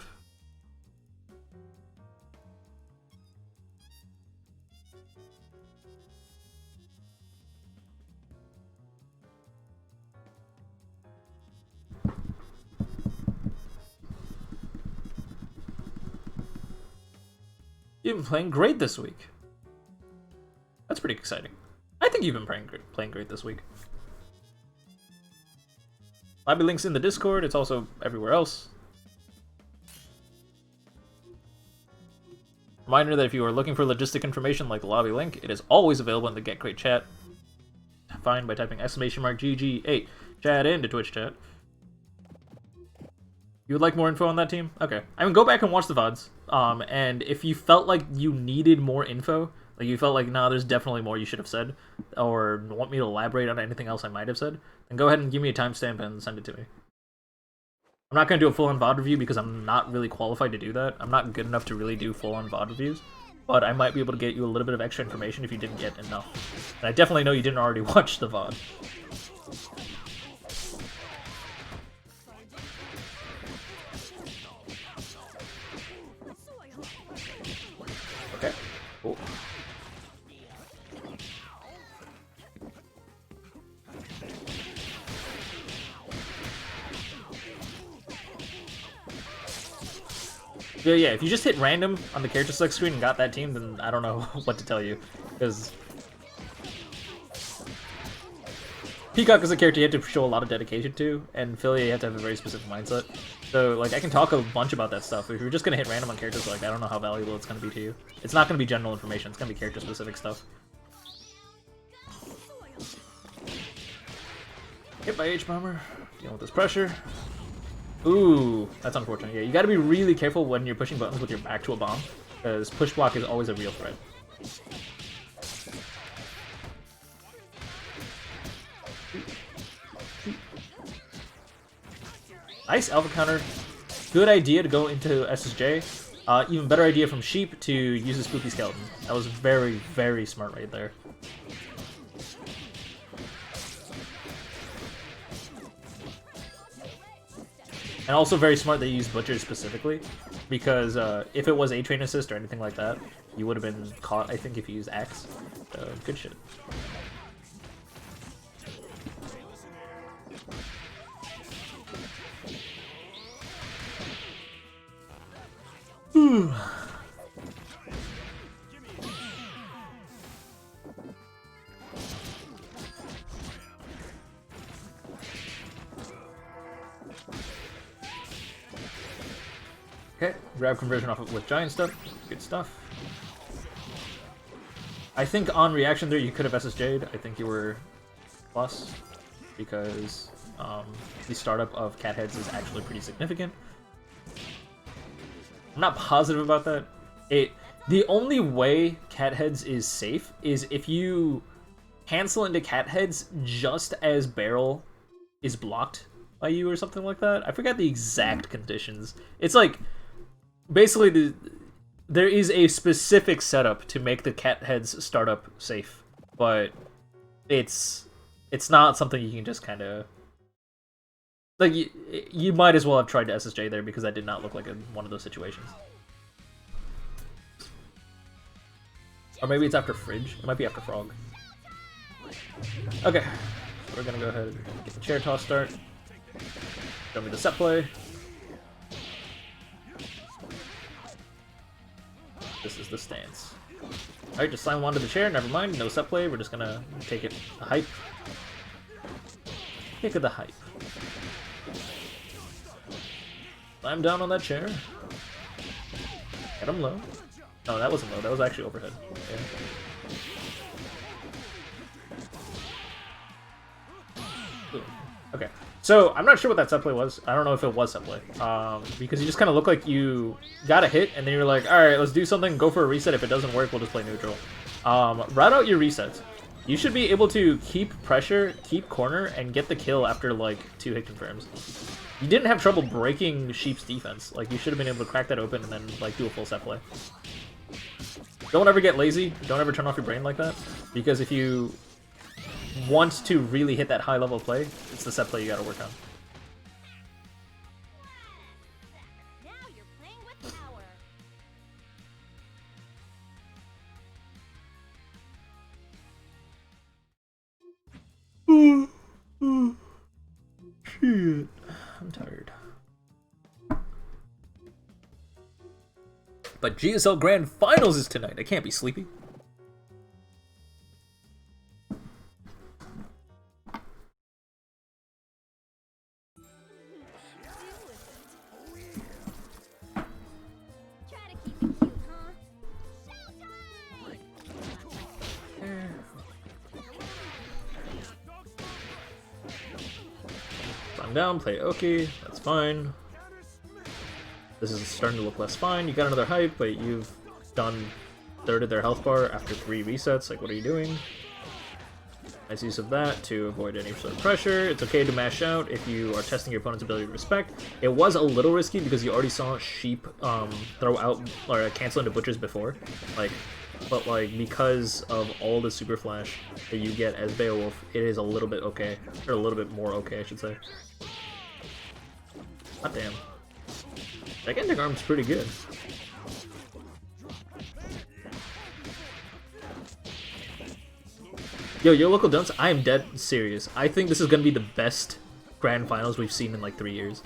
[SPEAKER 1] You've been playing great this week. That's pretty exciting. I think you've been playing great this week. Lobby link's in the Discord. It's also everywhere else. Reminder that if you are looking for logistic information like the lobby link, it is always available in the Get Gr8 chat. Find by typing !GG8. Chat into Twitch chat. You would like more info on that team? Okay. I mean, go back and watch the VODs. And if you felt like you needed more info, like you felt like, nah, there's definitely more you should have said, or want me to elaborate on anything else I might have said, then go ahead and give me a timestamp and send it to me. I'm not going to do a full-on VOD review because I'm not really qualified to do that. I'm not good enough to really do full-on VOD reviews, but I might be able to get you a little bit of extra information if you didn't get enough. And I definitely know you didn't already watch the VOD. Okay, cool. Yeah, if you just hit random on the character select screen and got that team, then I don't know what to tell you. Because Peacock is a character you have to show a lot of dedication to, and Philly you have to have a very specific mindset. So, like, I can talk a bunch about that stuff. If you're just going to hit random on characters, like, I don't know how valuable it's going to be to you. It's not going to be general information. It's going to be character-specific stuff. Hit by H-Bomber. Dealing with this pressure. Ooh, that's unfortunate. Yeah, you got to be really careful when you're pushing buttons with your back to a bomb, because push block is always a real threat. Nice alpha counter. Good idea to go into SSJ. Even better idea from Sheep to use a Spooky Skeleton. That was very, very smart right there. And also very smart they used Butchers specifically, because if it was A-Train Assist or anything like that, you would have been caught, I think, if you used Axe. Good shit. grab conversion off of with giant stuff. Good stuff. I think on reaction there you could have SSJ'd. I think you were plus because the startup of cat heads is actually pretty significant. I'm not positive about that. The only way cat heads is safe is if you cancel into cat heads just as barrel is blocked by you or something like that. I forgot the exact conditions. It's like basically there is a specific setup to make the cat heads startup safe, but it's not something you can just kind of like. You might as well have tried to SSJ there because that did not look like one of those situations. Or maybe it's after Fridge. It might be after Frog. Okay, so we're gonna go ahead and get the chair toss start. Show me the set play. This is the stance. Alright, just slam one to the chair, never mind, no set play, we're just gonna take it a hype. Pick of the hype. Slam down on that chair. Get him low. No, that wasn't low, that was actually overhead. Yeah. Okay, so I'm not sure what that set play was. I don't know if it was set play. Because you just kind of look like you got a hit, and then you're like, alright, let's do something, go for a reset. If it doesn't work, we'll just play neutral. Route out your resets. You should be able to keep pressure, keep corner, and get the kill after, like, 2 hit confirms. You didn't have trouble breaking Sheep's defense. Like, you should have been able to crack that open and then, like, do a full set play. Don't ever get lazy. Don't ever turn off your brain like that. Because if you want to really hit that high level of play, it's the set play you gotta work on.
[SPEAKER 5] Now you're playing with power.
[SPEAKER 1] Shit. I'm tired. But GSL Grand Finals is tonight. I can't be sleepy.
[SPEAKER 5] Try to keep it cute, huh?
[SPEAKER 1] Climb down, play Oki. That's fine. This is starting to look less fine. You got another hype, but you've done third of their health bar after 3 resets. Like, what are you doing? Nice use of that to avoid any sort of pressure. It's okay to mash out if you are testing your opponent's ability to respect. It was a little risky because you already saw Sheep throw out or cancel into Butchers before. But because of all the super flash that you get as Beowulf, it is a little bit okay, or a little bit more okay, I should say. God damn. Gigantic Arm's pretty good. Yo, your local dunce, I am dead serious. I think this is gonna be the best grand finals we've seen in like 3 years.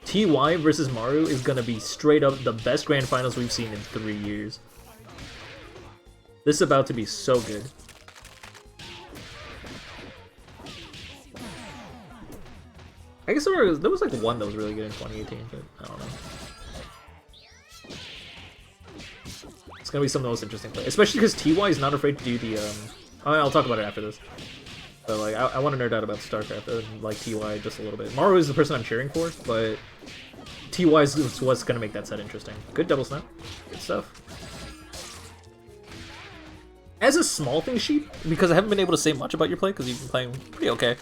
[SPEAKER 1] TY versus Maru is gonna be straight up the best grand finals we've seen in 3 years. This is about to be so good. I guess there was like one that was really good in 2018, but I don't know. It's gonna be some of the most interesting play, especially because TY is not afraid to do the I'll talk about it after this. But like, I want to nerd out about StarCraft and like TY just a little bit. Maru is the person I'm cheering for, but TY is what's gonna make that set interesting. Good double snap, good stuff. As a small thing, Sheep, because I haven't been able to say much about your play because you've been playing pretty okay.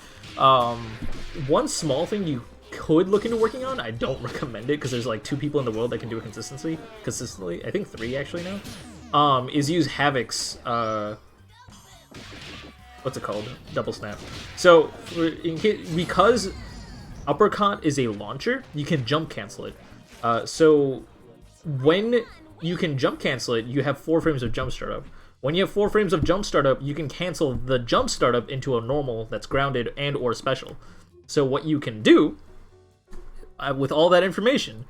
[SPEAKER 1] One small thing you could look into working on, I don't recommend it because there's like 2 people in the world that can do it consistently. I think 3 actually now. Is use Havoc's what's it called? Double snap. So because uppercut is a launcher, you can jump cancel it. So when you can jump cancel it, you have 4 frames of jump startup. When you have 4 frames of jump startup, you can cancel the jump startup into a normal that's grounded and or special. So what you can do with all that information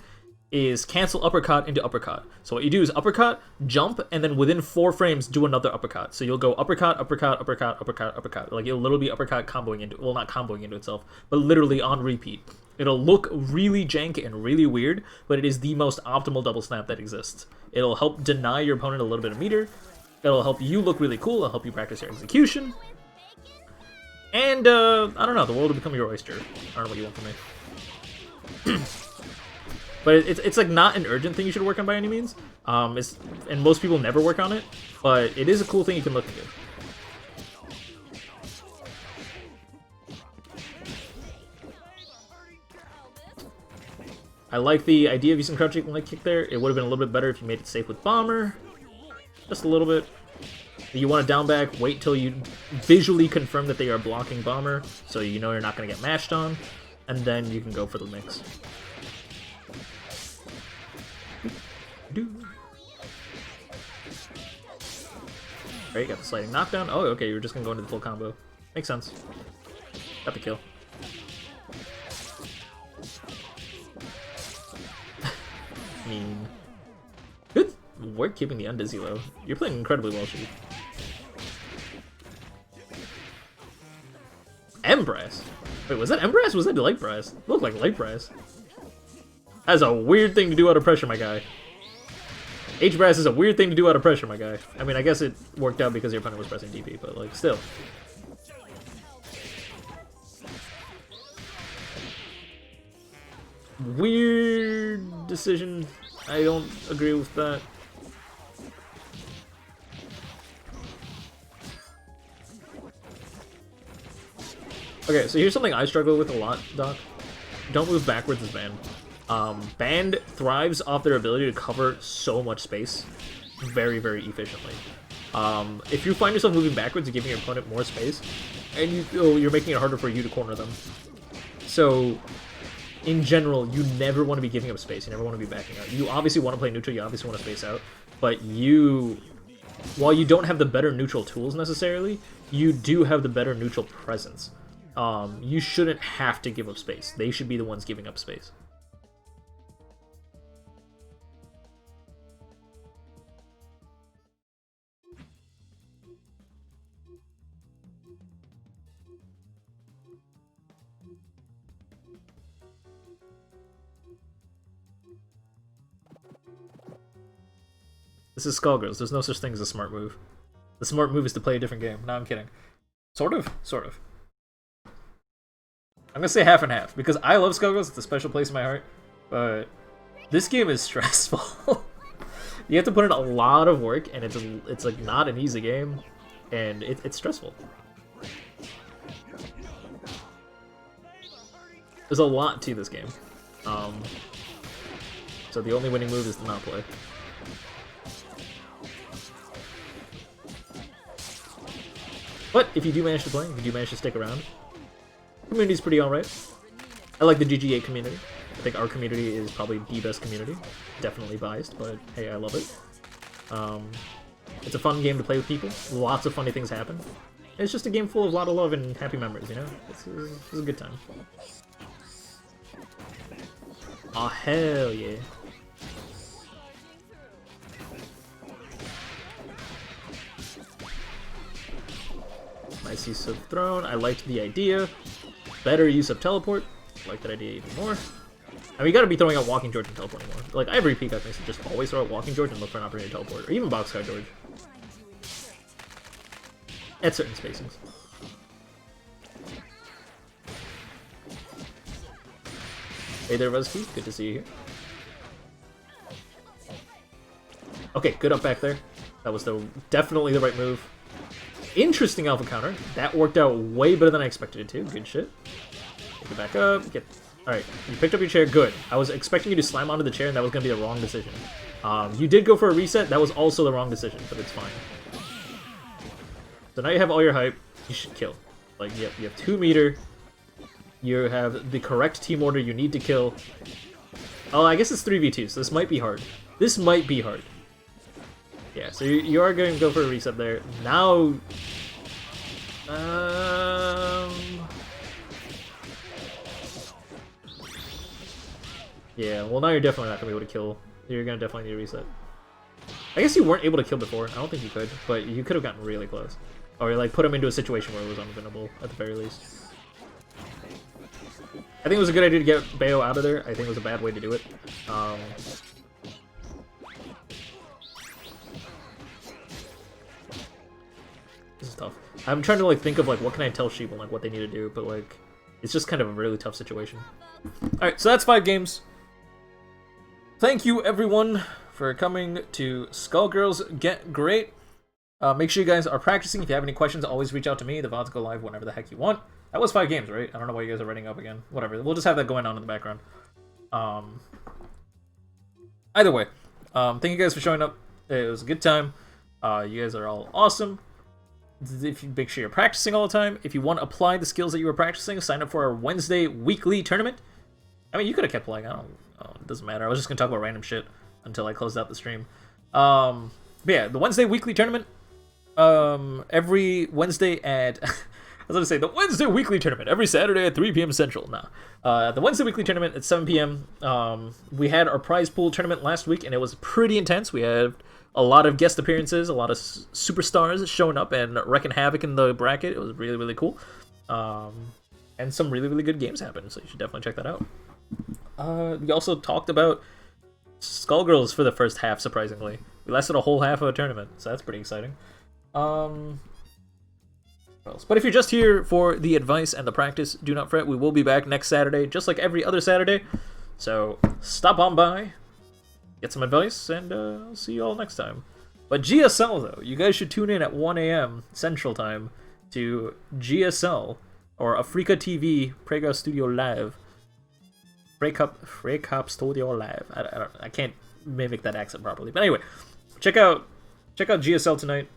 [SPEAKER 1] is cancel uppercut into uppercut. So what you do is uppercut, jump, and then within 4 frames do another uppercut. So you'll go uppercut, uppercut, uppercut, uppercut, uppercut. Like it'll literally be uppercut comboing into, well, not comboing into itself, but literally on repeat. It'll look really jank and really weird, but it is the most optimal double snap that exists. It'll help deny your opponent a little bit of meter. It'll help you look really cool. It'll help you practice your execution. And, I don't know, the world will become your oyster. I don't know what you want from me. But it's like not an urgent thing you should work on by any means. And most people never work on it, but it is a cool thing you can look into. I like the idea of using crouching leg kick there. It would have been a little bit better if you made it safe with bomber. Just a little bit. If you want to down back, wait till you visually confirm that they are blocking bomber, so you know you're not going to get mashed on, and then you can go for the mix. Alright, got the sliding knockdown. Oh, okay, you're just going to go into the full combo. Makes sense. Got the kill. Mean. Good work keeping the undizzy low. You're playing incredibly well, Sheep. M-Brass? Wait, was that M-Brass? Was that Light Brass? It looked like Light Brass. That's a weird thing to do out of pressure, my guy. H-Brass is a weird thing to do out of pressure, my guy. I mean, I guess it worked out because your opponent was pressing DP, but, like, still. Weird decision. I don't agree with that. Okay, so here's something I struggle with a lot, Doc. Don't move backwards as Band. Band thrives off their ability to cover so much space very, very efficiently. If you find yourself moving backwards and giving your opponent more space, and you're making it harder for you to corner them. So, in general, you never want to be giving up space. You never want to be backing out. You obviously want to play neutral. You obviously want to space out. But while you don't have the better neutral tools necessarily, you do have the better neutral presence. You shouldn't have to give up space. They should be the ones giving up space. This is Skullgirls. There's no such thing as a smart move. The smart move is to play a different game. No, I'm kidding. Sort of. Sort of. I'm gonna say half and half, because I love Skullgirls. It's a special place in my heart. But this game is stressful. You have to put in a lot of work, and it's like not an easy game, and it's stressful. There's a lot to this game. So the only winning move is to not play. But if you do manage to play, if you do manage to stick around, the community's pretty alright. I like the GG8 community. I think our community is probably the best community. Definitely biased, but hey, I love it. It's a fun game to play with people. Lots of funny things happen. It's just a game full of a lot of love and happy memories, you know? It's a good time. Aw, hell yeah. Nice use of Throne. I liked the idea. Better use of Teleport. I like that idea even more. I mean, you gotta be throwing out Walking George and teleporting more. Like, every peak I think should just always throw out Walking George and look for an opportunity to teleport. Or even Boxcar George. At certain spacings. Hey there, Ruzky. Good to see you here. Okay, good up back there. That was definitely the right move. Interesting alpha counter. That worked out way better than I expected it to. Good shit. Take it back up. Alright, you picked up your chair. Good. I was expecting you to slam onto the chair, and that was going to be the wrong decision. You did go for a reset. That was also the wrong decision, but it's fine. So now you have all your hype. You should kill. Like, you have 2 meter. You have the correct team order you need to kill. Oh, I guess it's 3v2, so this might be hard. This might be hard. Yeah, so you are going to go for a reset there. Now... Yeah, well now you're definitely not going to be able to kill. You're going to definitely need a reset. I guess you weren't able to kill before. I don't think you could, but you could have gotten really close. Or like put him into a situation where it was unwinnable, at the very least. I think it was a good idea to get Bayo out of there. I think it was a bad way to do it. This is tough. I'm trying to like think of like what can I tell Sheep and like what they need to do, but like it's just kind of a really tough situation. Alright, so that's 5 games. Thank you everyone for coming to Skullgirls Get Great. Make sure you guys are practicing. If you have any questions, always reach out to me. The VODs go live whenever the heck you want. That was 5 games, right? I don't know why you guys are writing up again. Whatever. We'll just have that going on in the background. Either way, thank you guys for showing up. It was a good time. You guys are all awesome. If you make sure you're practicing all the time. If you want to apply the skills that you were practicing, sign up for our Wednesday weekly tournament. I mean, you could have kept playing. It doesn't matter. I was just gonna talk about random shit until I closed out the stream. But yeah, the Wednesday weekly tournament. Every Wednesday at I was gonna say the Wednesday weekly tournament every Saturday at 3 p.m. Central. The Wednesday weekly tournament at 7 p.m. We had our prize pool tournament last week, and it was pretty intense. We had a lot of guest appearances, a lot of superstars showing up and wrecking havoc in the bracket. It was really, really cool. And some really, really good games happened, so you should definitely check that out. We also talked about Skullgirls for the first half, surprisingly. We lasted a whole half of a tournament, so that's pretty exciting. What else? But if you're just here for the advice and the practice, do not fret. We will be back next Saturday, just like every other Saturday. So stop on by, get some advice, and I'll see you all next time. But GSL, though, you guys should tune in at 1 a.m. Central Time to GSL, or Africa TV Prega Studio Live. Frekup Studio Live. I can't mimic that accent properly. But anyway, check out GSL tonight.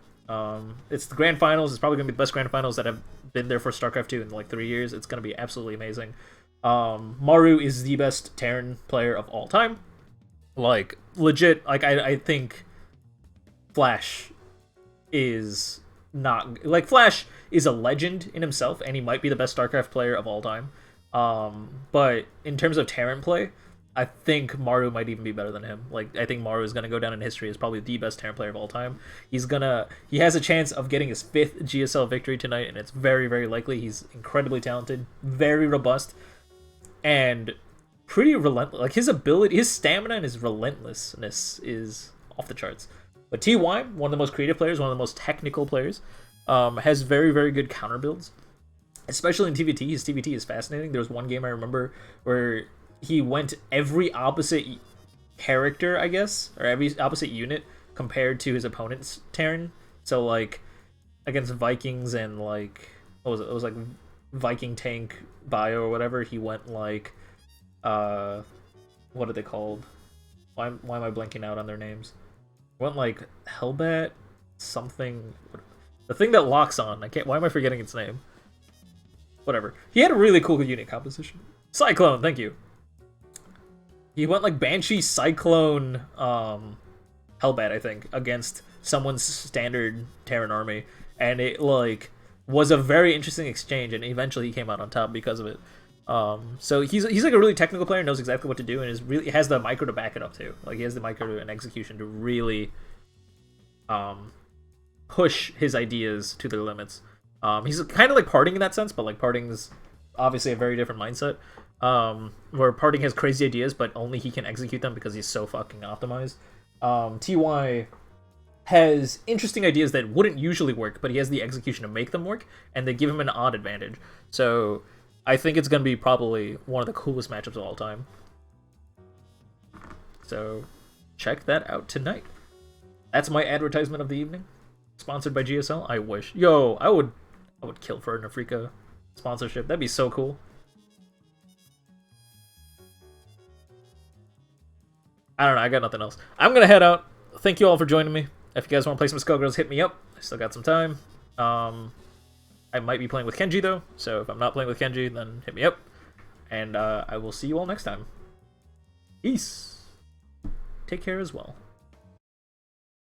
[SPEAKER 1] It's the grand finals. It's probably gonna be the best grand finals that have been there for StarCraft 2 in like 3 years. It's gonna be absolutely amazing. Maru is the best Terran player of all time. Like legit. Like I think Flash is not like Flash is a legend in himself, and he might be the best StarCraft player of all time. But in terms of Terran play, I think Maru might even be better than him. Like, I think Maru is going to go down in history as probably the best Terran player of all time. He has a chance of getting his 5th GSL victory tonight, and it's very, very likely. He's incredibly talented, very robust, and pretty relentless. Like, his stamina and his relentlessness is off the charts. But TY, one of the most creative players, one of the most technical players, has very, very good counter builds. Especially in TVT, his TVT is fascinating. There was one game I remember where he went every opposite character, I guess, or every opposite unit compared to his opponent's Terran. So, like, against Vikings and, like, what was it? It was, like, Viking tank bio or whatever. He went, like, what are they called? Why am I blanking out on their names? Went, like, Hellbat something. The thing that locks on. Why am I forgetting its name? Whatever. He had a really cool unit composition. Cyclone, thank you. He went like Banshee, Cyclone, Hellbat, I think, against someone's standard Terran army, and it like was a very interesting exchange, and eventually he came out on top because of it. So he's like a really technical player, knows exactly what to do, and has the micro to back it up too. Like he has the micro and execution to really push his ideas to their limits. He's kind of like Parting in that sense, but like Parting's obviously a very different mindset. Where Parting has crazy ideas, but only he can execute them because he's so fucking optimized. TY has interesting ideas that wouldn't usually work, but he has the execution to make them work, and they give him an odd advantage. So I think it's going to be probably one of the coolest matchups of all time. So check that out tonight. That's my advertisement of the evening. Sponsored by GSL. I wish. Yo, I would kill for an Africa sponsorship. That'd be so cool. I don't know. I got nothing else. I'm going to head out. Thank you all for joining me. If you guys want to play some Skullgirls, hit me up. I still got some time. I might be playing with Kenji, though. So if I'm not playing with Kenji, then hit me up. And I will see you all next time. Peace. Take care as well.